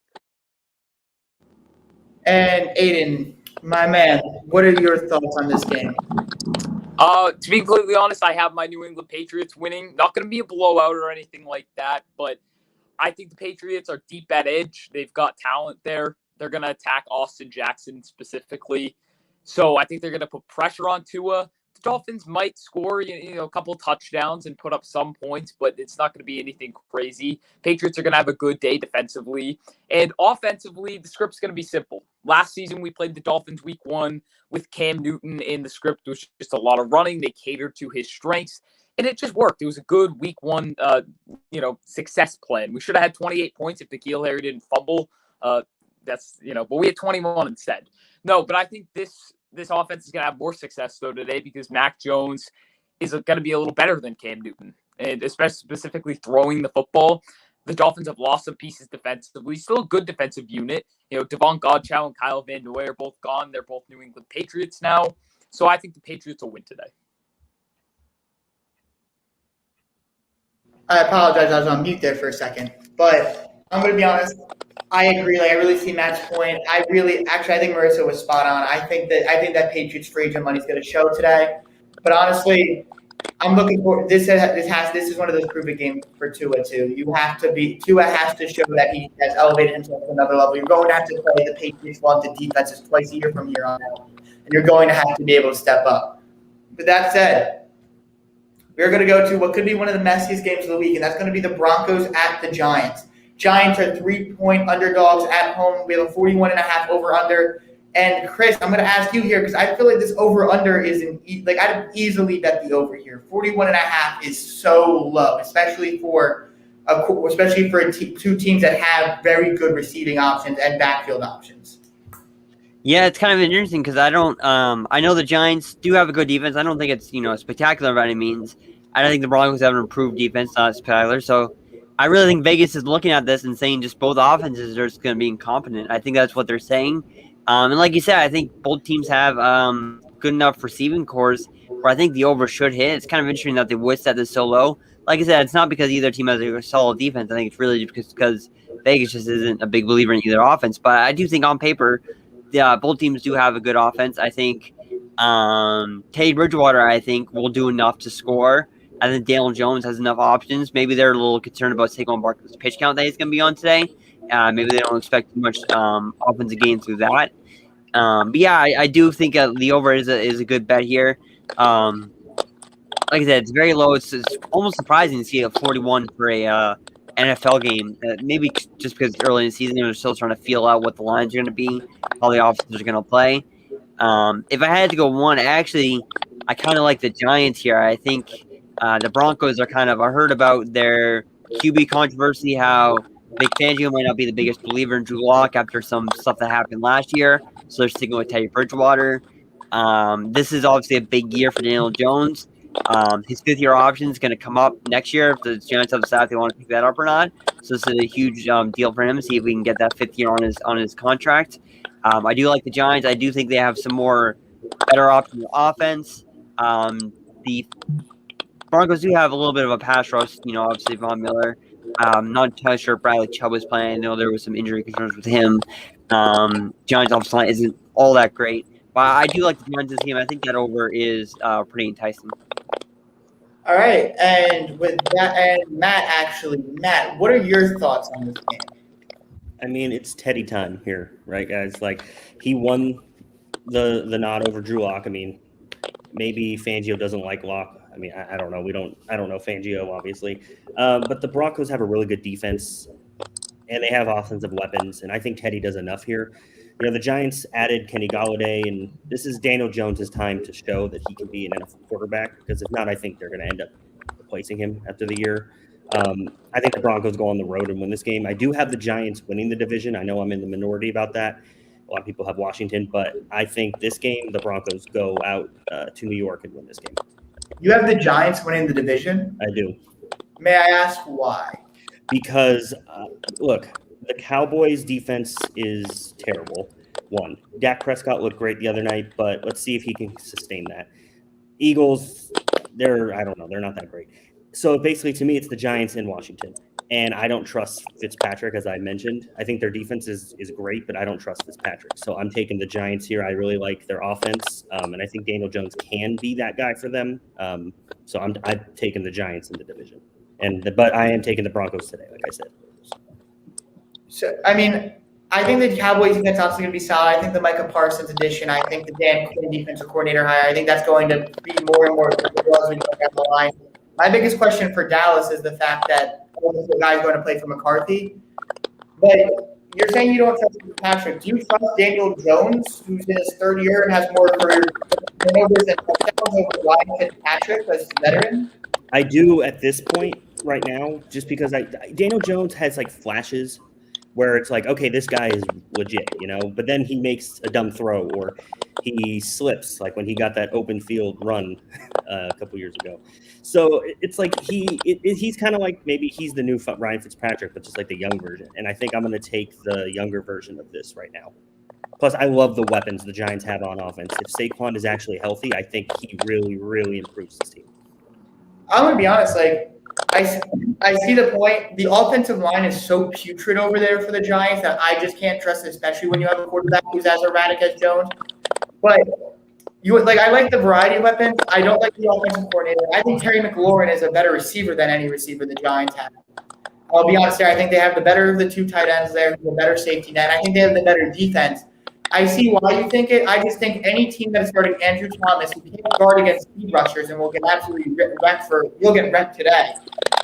And Aidan, my man, what are your thoughts on this game? To be completely honest, I have my New England Patriots winning. Not going to be a blowout or anything like that, but I think the Patriots are deep at edge. They've got talent there. They're going to attack Austin Jackson specifically. So I think they're going to put pressure on Tua. The Dolphins might score, a couple touchdowns and put up some points, but it's not going to be anything crazy. Patriots are going to have a good day defensively. And offensively, the script's going to be simple. Last season, we played the Dolphins week 1 with Cam Newton, and the script was just a lot of running. They catered to his strengths, and it just worked. It was a good week 1, success plan. We should have had 28 points if N'Keal Harry didn't fumble. But we had 21 instead. No, but I think this offense is going to have more success, though, today because Mac Jones is going to be a little better than Cam Newton, and especially specifically throwing the football. The Dolphins have lost some pieces defensively. Still a good defensive unit. Devon Godchow and Kyle Van Noy are both gone. They're both New England Patriots now. So I think the Patriots will win today. I apologize, I was on mute there for a second. But I'm going to be honest, I agree. I really see Matt's point. I think Marissa was spot on. I think that Patriots free agent money is going to show today. But honestly, I'm looking for this is one of those prove it games for Tua too. Tua has to show that he has elevated himself to another level. You're going to have to play the Patriots vaunted defenses twice a year from here on out. And you're going to have to be able to step up. With that said, we're going to go to what could be one of the messiest games of the week, and that's going to be the Broncos at the Giants. Giants are 3-point underdogs at home. We have a 41.5 over-under. And Chris, I'm going to ask you here because I feel like this over-under I'd easily bet the over here. 41.5 is so low, especially for two teams that have very good receiving options and backfield options. Yeah, it's kind of interesting because I know the Giants do have a good defense. I don't think it's, spectacular by any means. I don't think the Broncos have an improved defense, not spectacular. So I really think Vegas is looking at this and saying just both offenses are just going to be incompetent. I think that's what they're saying. And like you said, I think both teams have good enough receiving cores where I think the over should hit. It's kind of interesting that they would set this so low. Like I said, it's not because either team has a solid defense. I think it's really just because Vegas just isn't a big believer in either offense. But I do think on paper, both teams do have a good offense. I think Teddy Bridgewater, will do enough to score. I think Daniel Jones has enough options. Maybe they're a little concerned about Saquon Barkley's pitch count that he's going to be on today. Maybe they don't expect too much offensive gain through that. But yeah, I do think the over is a good bet here. Like I said, it's very low. It's almost surprising to see a 41 for a NFL game. Maybe just because it's early in the season, they're still trying to feel out what the lines are going to be, how the offenses are going to play. If I had to go one, I kind of like the Giants here. I think the Broncos are I heard about their QB controversy, how Vic Fangio might not be the biggest believer in Drew Lock after some stuff that happened last year. So they're sticking with Teddy Bridgewater. This is obviously a big year for Daniel Jones. His 5th-year option is going to come up next year if the Giants have decided if they want to pick that up or not. So this is a huge deal for him to see if we can get that 5th year on his contract. I do like the Giants. I do think they have some more better options on offense. The Broncos do have a little bit of a pass rush, obviously Von Miller. Not entirely sure if Bradley Chubb was playing. I know there was some injury concerns with him. Giants offensive line isn't all that great. But I do like the Giants this game. I think that over is pretty enticing. All right, and with that, and Matt, what are your thoughts on this game? I mean, it's Teddy time here, right, guys? Like, he won the nod over Drew Lock. I mean, maybe Fangio doesn't like Lock. I mean, I don't know. I don't know Fangio, obviously. But the Broncos have a really good defense, and they have offensive weapons, and I think Teddy does enough here. You know, the Giants added Kenny Golladay, and this is Daniel Jones' time to show that he can be an NFL quarterback, because if not, I think they're going to end up replacing him after the year. I think the Broncos go on the road and win this game. I do have the Giants winning the division. I know I'm in the minority about that. A lot of people have Washington, but I think this game, the Broncos go out to New York and win this game. You have the Giants winning the division? I do. May I ask why? Because, look, the Cowboys' defense is terrible. One, Dak Prescott looked great the other night, but let's see if he can sustain that. Eagles, I don't know, they're not that great. So basically, to me, it's the Giants in Washington. And I don't trust Fitzpatrick, as I mentioned. I think their defense is great, but I don't trust Fitzpatrick. So I'm taking the Giants here. I really like their offense, and I think Daniel Jones can be that guy for them. So I'm taking the Giants in the division. But I am taking the Broncos today, like I said. So, I mean, I think the Cowboys defense is obviously going to be solid. I think the Micah Parsons addition, I think the Dan Quinn defensive coordinator hire, I think that's going to be more and more critical as we go down the line. My biggest question for Dallas is the fact that the guy's going to play for McCarthy. But you're saying you don't trust Fitzpatrick. Do you trust Daniel Jones, who's in his third year and has more career turnovers and touchdowns over Ryan Fitzpatrick as a veteran? I do at this point right now, just because Daniel Jones has like flashes where it's like, okay, this guy is legit, you know, but then he makes a dumb throw or he slips, like when he got that open field run a couple years ago. So it's like he's kind of like, maybe he's the new Ryan Fitzpatrick, but just like the young version. And I think I'm going to take the younger version of this right now. Plus, I love the weapons the Giants have on offense. If Saquon is actually healthy, I think he really, really improves this team. I'm going to be honest, like, I see the point. The offensive line is so putrid over there for the Giants that I just can't trust it, especially when you have a quarterback who's as erratic as Jones. But I like the variety of weapons. I don't like the offensive coordinator. I think Terry McLaurin is a better receiver than any receiver the Giants have. I'll be honest here. I think they have the better of the two tight ends there, the better safety net. I think they have the better defense. I see why you think it. I just think any team that is starting Andrew Thomas, who can't guard against speed rushers and will get absolutely wrecked you'll get wrecked today.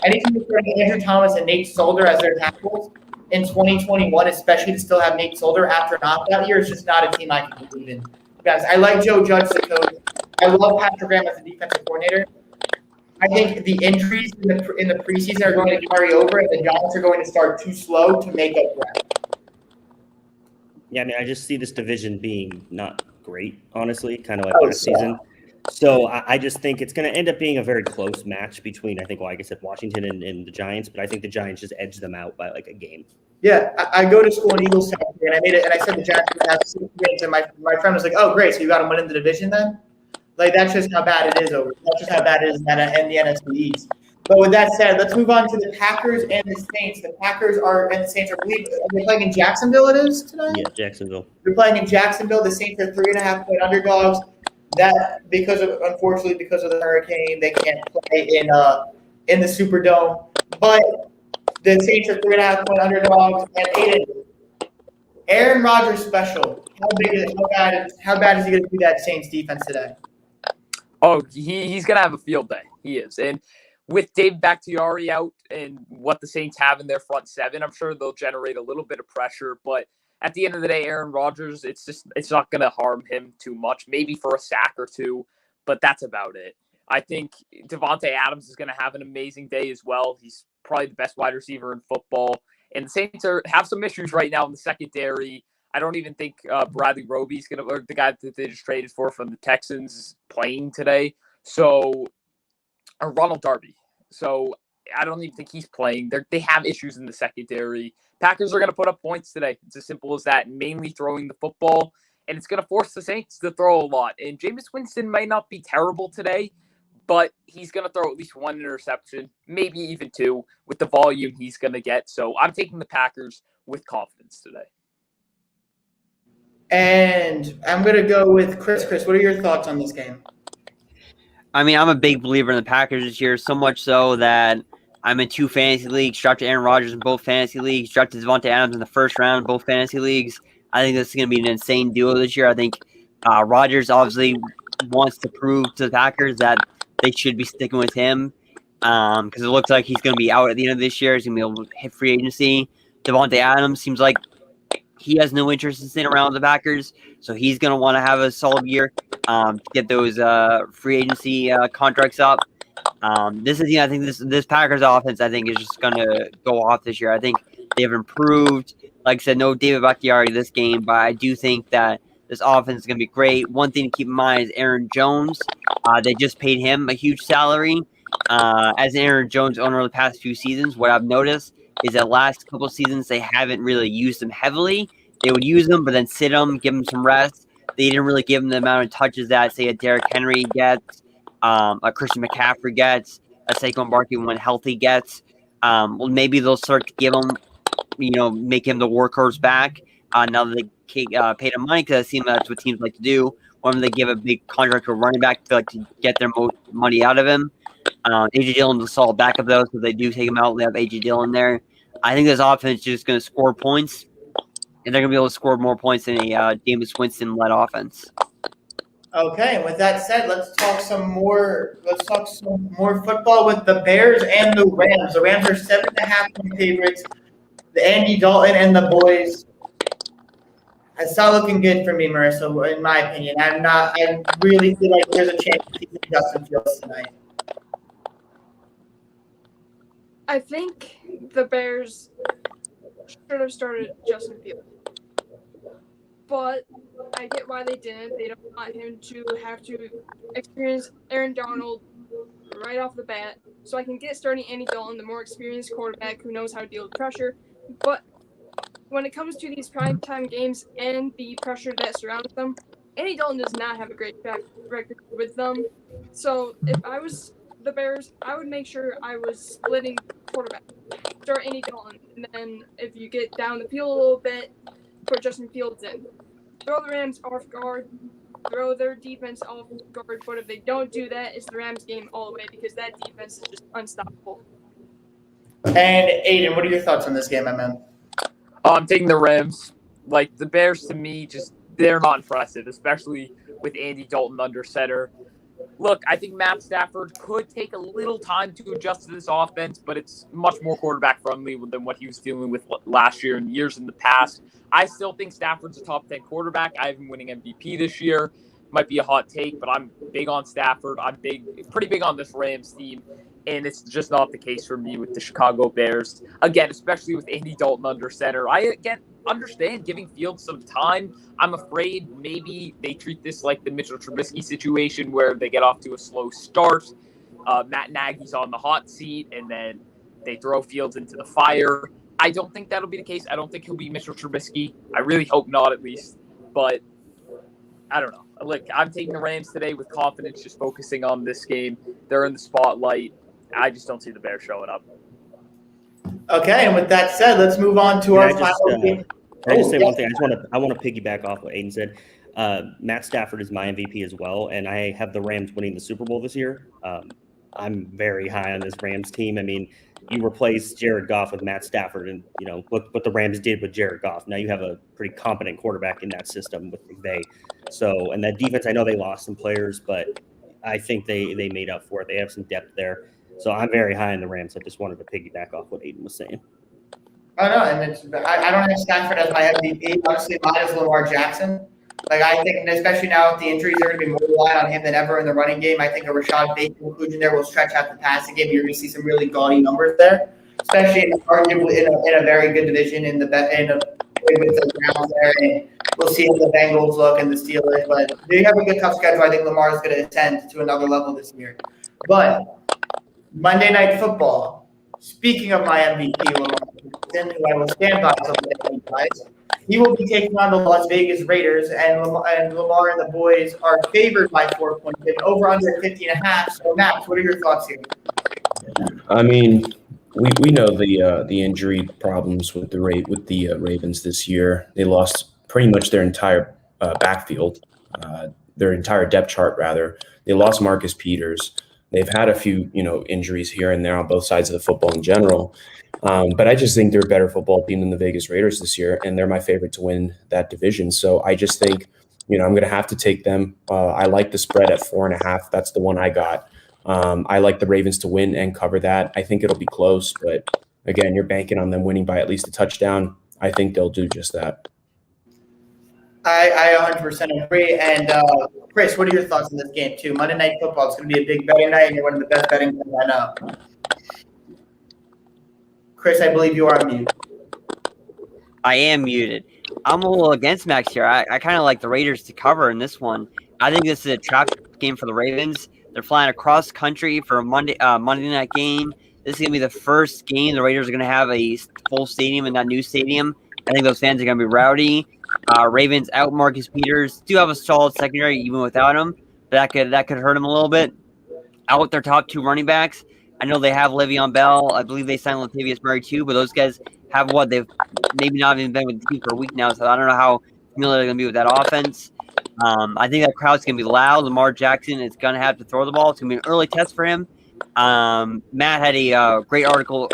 Any team that's starting Andrew Thomas and Nate Solder as their tackles in 2021, especially to still have Nate Solder after an opt-out year, is just not a team I can believe in. Guys, I like Joe Judge, the coach. I love Patrick Graham as a defensive coordinator. I think the injuries in the preseason are going to carry over, and the Giants are going to start too slow to make up ground. Yeah, I mean, I just see this division being not great, honestly, kind of like last season. So I just think it's going to end up being a very close match between, I think, like I said, Washington and the Giants, but I think the Giants just edge them out by like a game. Yeah, I go to school in Eagles Town, and I made it, and I said the Giants would have 6 wins, and my friend was like, "Oh, great, so you got them winning the division then?" Like, that's just how bad it is over. That's just how bad it is in the NFC East. But with that said, let's move on to the Packers and the Saints. The Packers and the Saints are playing in Jacksonville. It is tonight. Yeah, Jacksonville. They're playing in Jacksonville. The Saints are 3.5-point underdogs. That unfortunately because of the hurricane, they can't play in the Superdome. But the Saints are 3.5-point underdogs. And Aidan, Aaron Rodgers special. How bad is he going to do that Saints defense today? Oh, he's going to have a field day. He is. And with Dave Bakhtiari out and what the Saints have in their front seven, I'm sure they'll generate a little bit of pressure. But at the end of the day, Aaron Rodgers, it's not going to harm him too much. Maybe for a sack or two, but that's about it. I think Devontae Adams is going to have an amazing day as well. He's probably the best wide receiver in football. And the Saints have some issues right now in the secondary. I don't even think Bradley Roby's going to, or the guy that they just traded for from the Texans, is playing today. So, or Ronald Darby. So I don't even think he's playing. They have issues in the secondary. Packers are going to put up points today. It's as simple as that, mainly throwing the football. And it's going to force the Saints to throw a lot. And Jameis Winston might not be terrible today, but he's going to throw at least one interception, maybe even two, with the volume he's going to get. So I'm taking the Packers with confidence today. And I'm going to go with Chris. Chris, what are your thoughts on this game? I mean, I'm a big believer in the Packers this year, so much so that I'm in 2 fantasy leagues, drafted Aaron Rodgers in both fantasy leagues, drafted Devontae Adams in the first round in both fantasy leagues. I think this is going to be an insane duo this year. I think Rodgers obviously wants to prove to the Packers that they should be sticking with him because it looks like he's going to be out at the end of this year. He's going to be able to hit free agency. Devontae Adams seems like he has no interest in staying around with the Packers, so he's going to want to have a solid year to get those free agency contracts up. This is, I think this Packers offense, I think, is just going to go off this year. I think they've improved. Like I said, no David Bakhtiari this game, but I do think that this offense is going to be great. One thing to keep in mind is Aaron Jones. They just paid him a huge salary. As an Aaron Jones owner the past few seasons, what I've noticed is that last couple of seasons they haven't really used him heavily. They would use him, but then sit him, give him some rest. They didn't really give him the amount of touches that, say, a Derrick Henry gets, a Christian McCaffrey gets, a Saquon Barkley when healthy gets. Well, maybe they'll start to give him, make him the workhorse back. Now that they paid him money, because it seems that's what teams like to do. When they give a big contract to a running back to get their most money out of him. A.J. Dillon's a solid backup, though, so they do take him out. They have A.J. Dillon there. I think this offense is just going to score points, and they're going to be able to score more points than a Jameis Winston-led offense. Okay, and with that said, let's talk some more football with the Bears and the Rams. The Rams are 7.5 favorites. The Andy Dalton and the boys. It's not looking good for me, Marissa, in my opinion. I really feel like there's a chance to see Justin Fields tonight. I think the Bears should have started Justin Fields. But I get why they didn't. They don't want him to have to experience Aaron Donald right off the bat. So I can get starting Andy Dalton, the more experienced quarterback who knows how to deal with pressure. But when it comes to these primetime games and the pressure that surrounds them, Andy Dalton does not have a great track record with them. So if I was the Bears, I would make sure I was splitting quarterback. Start Andy Dalton, and then if you get down the field a little bit, put Justin Fields in. Throw the Rams off guard, throw their defense off guard, but if they don't do that, it's the Rams game all the way because that defense is just unstoppable. And Aidan, what are your thoughts on this game, my man? I'm taking the Rams. Like, the Bears, to me, they're not impressive, especially with Andy Dalton under center. Look, I think Matt Stafford could take a little time to adjust to this offense, but it's much more quarterback-friendly than what he was dealing with last year and years in the past. I still think Stafford's a top 10 quarterback. I have him winning MVP this year. Might be a hot take, but I'm big on Stafford. I'm pretty big on this Rams team, and it's just not the case for me with the Chicago Bears. Again, especially with Andy Dalton under center. I, again, understand giving Fields some time. I'm afraid maybe they treat this like the Mitchell Trubisky situation where they get off to a slow start. Matt Nagy's on the hot seat, and then they throw Fields into the fire. I don't think that'll be the case. I don't think he'll be Mitchell Trubisky. I really hope not, at least. But I don't know. Look, I'm taking the Rams today with confidence, just focusing on this game. They're in the spotlight. I just don't see the Bears showing up. Okay, and with that said, let's move on to our final game. Can I just say one thing? I want to piggyback off what Aidan said. Matt Stafford is my MVP as well, and I have the Rams winning the Super Bowl this year. I'm very high on this Rams team. I mean, you replace Jared Goff with Matt Stafford, and look what the Rams did with Jared Goff. Now you have a pretty competent quarterback in that system with McVay. So, and that defense, I know they lost some players, but I think they made up for it. They have some depth there. So I'm very high on the Rams. I just wanted to piggyback off what Aidan was saying. Oh, no, and I don't have Stafford as my MVP. Honestly, mine is Lamar Jackson. Like, I think, and especially now with the injuries, they're going to be more reliant on him than ever in the running game. I think a Rashad Bateman inclusion there will stretch out the passing game. You're going to see some really gaudy numbers there, especially in a very good division with the Browns there. And we'll see how the Bengals look and the Steelers. But they have a good tough schedule. I think Lamar is going to ascend to another level this year. But Monday Night Football. Speaking of my MVP, Lamar Jackson, who I will stand by until the end, guys. He will be taking on the Las Vegas Raiders, and Lamar and the boys are favored by 4 points, over under 50.5. So, Max, what are your thoughts here? I mean, we know the injury problems with the Ravens this year. They lost pretty much their entire backfield, their entire depth chart rather. They lost Marcus Peters. They've had a few injuries here and there on both sides of the football in general. But I just think they're a better football team than the Vegas Raiders this year, and they're my favorite to win that division. So I just think I'm going to have to take them. I like the spread at 4.5. That's the one I got. I like the Ravens to win and cover that. I think it'll be close, but again, you're banking on them winning by at least a touchdown. I think they'll do just that. I 100% agree. And Chris, what are your thoughts on this game too? Monday Night Football is going to be a big betting night, and you're one of the best betting guys I know. Chris, I believe you are muted. I am muted. I'm a little against Max here. I kind of like the Raiders to cover in this one. I think this is a trap game for the Ravens. They're flying across country for a Monday night game. This is going to be the first game the Raiders are going to have a full stadium and not new stadium. I think those fans are going to be rowdy. Ravens out Marcus Peters. Do have a solid secondary even without him. That could hurt him a little bit. Out with their top 2 running backs. I know they have Le'Veon Bell. I believe they signed Latavius Murray too, but those guys have what? They've maybe not even been with the team for a week now, so I don't know how familiar they're going to be with that offense. I think that crowd's going to be loud. Lamar Jackson is going to have to throw the ball. It's going to be an early test for him. Matt had a great article.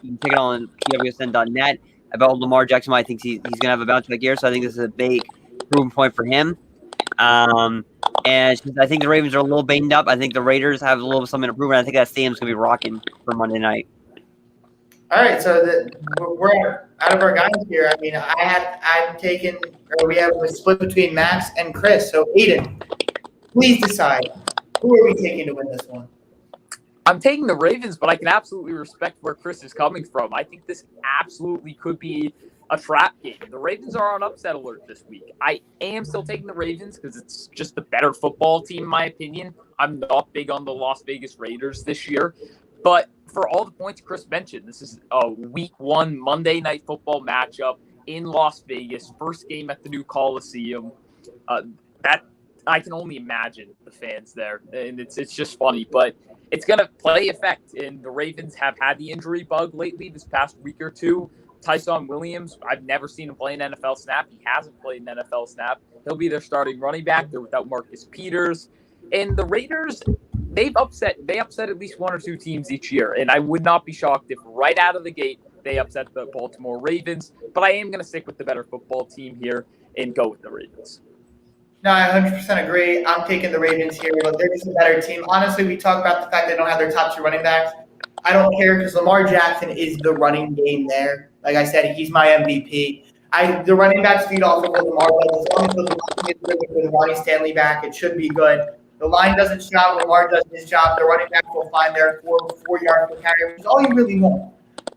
You can check it on TWSN.net about Lamar Jackson. I think he's going to have a bounce back year, so I think this is a big proven point for him. And since I think the Ravens are a little banged up, I think the Raiders have a little something to prove, and I think that stadium's going to be rocking for Monday night. All right, so we're out of our guys here. I mean, we have a split between Max and Chris. So Aidan, please decide, who are we taking to win this one? I'm taking the Ravens, but I can absolutely respect where Chris is coming from. I think this absolutely could be a trap game. The Ravens are on upset alert this week. I am still taking the Ravens because it's just the better football team, in my opinion. I'm not big on the Las Vegas Raiders this year. But for all the points Chris mentioned, this is a Week 1 Monday Night Football matchup in Las Vegas, first game at the new Coliseum. That I can only imagine the fans there, and it's just funny. But it's going to play effect, and the Ravens have had the injury bug lately this past week or two. Tyson Williams, I've never seen him play an NFL snap. He hasn't played an NFL snap. He'll be their starting running back. They're without Marcus Peters. And the Raiders, they upset at least 1 or 2 teams each year. And I would not be shocked if right out of the gate they upset the Baltimore Ravens. But I am going to stick with the better football team here and go with the Ravens. No, I 100% agree. I'm taking the Ravens here. But they're just a better team. Honestly, we talk about the fact they don't have their top 2 running backs. I don't care because Lamar Jackson is the running game there. Like I said, he's my MVP. The running backs feed off of what Lamar does. As long as the line is good with Ronnie Stanley back, it should be good. The line does its job. Lamar does his job. The running backs will find their 4 yards per carry, which is all you really want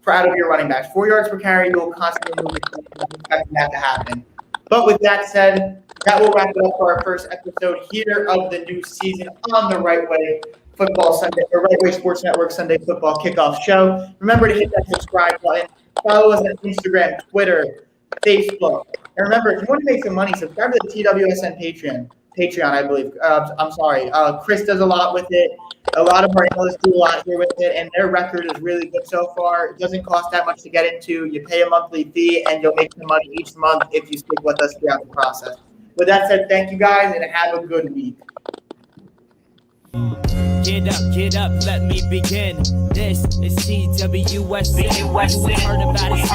out of your running backs. 4 yards per carry, you'll constantly move expecting that to happen. But with that said, that will wrap it up for our first episode here of the new season on the Wrightway Football Sunday, or Wrightway Sports Network Sunday Football Kickoff Show. Remember to hit that subscribe button. Follow us on Instagram, Twitter, Facebook. And remember, if you want to make some money, subscribe to the TWSN Patreon, I believe. I'm sorry. Chris does a lot with it. A lot of our analysts do a lot here with it, and their record is really good so far. It doesn't cost that much to get into. You pay a monthly fee, and you'll make some money each month if you stick with us throughout the process. With that said, thank you guys, and have a good week. Get up, let me begin. This is TWSN. You ain't heard about it.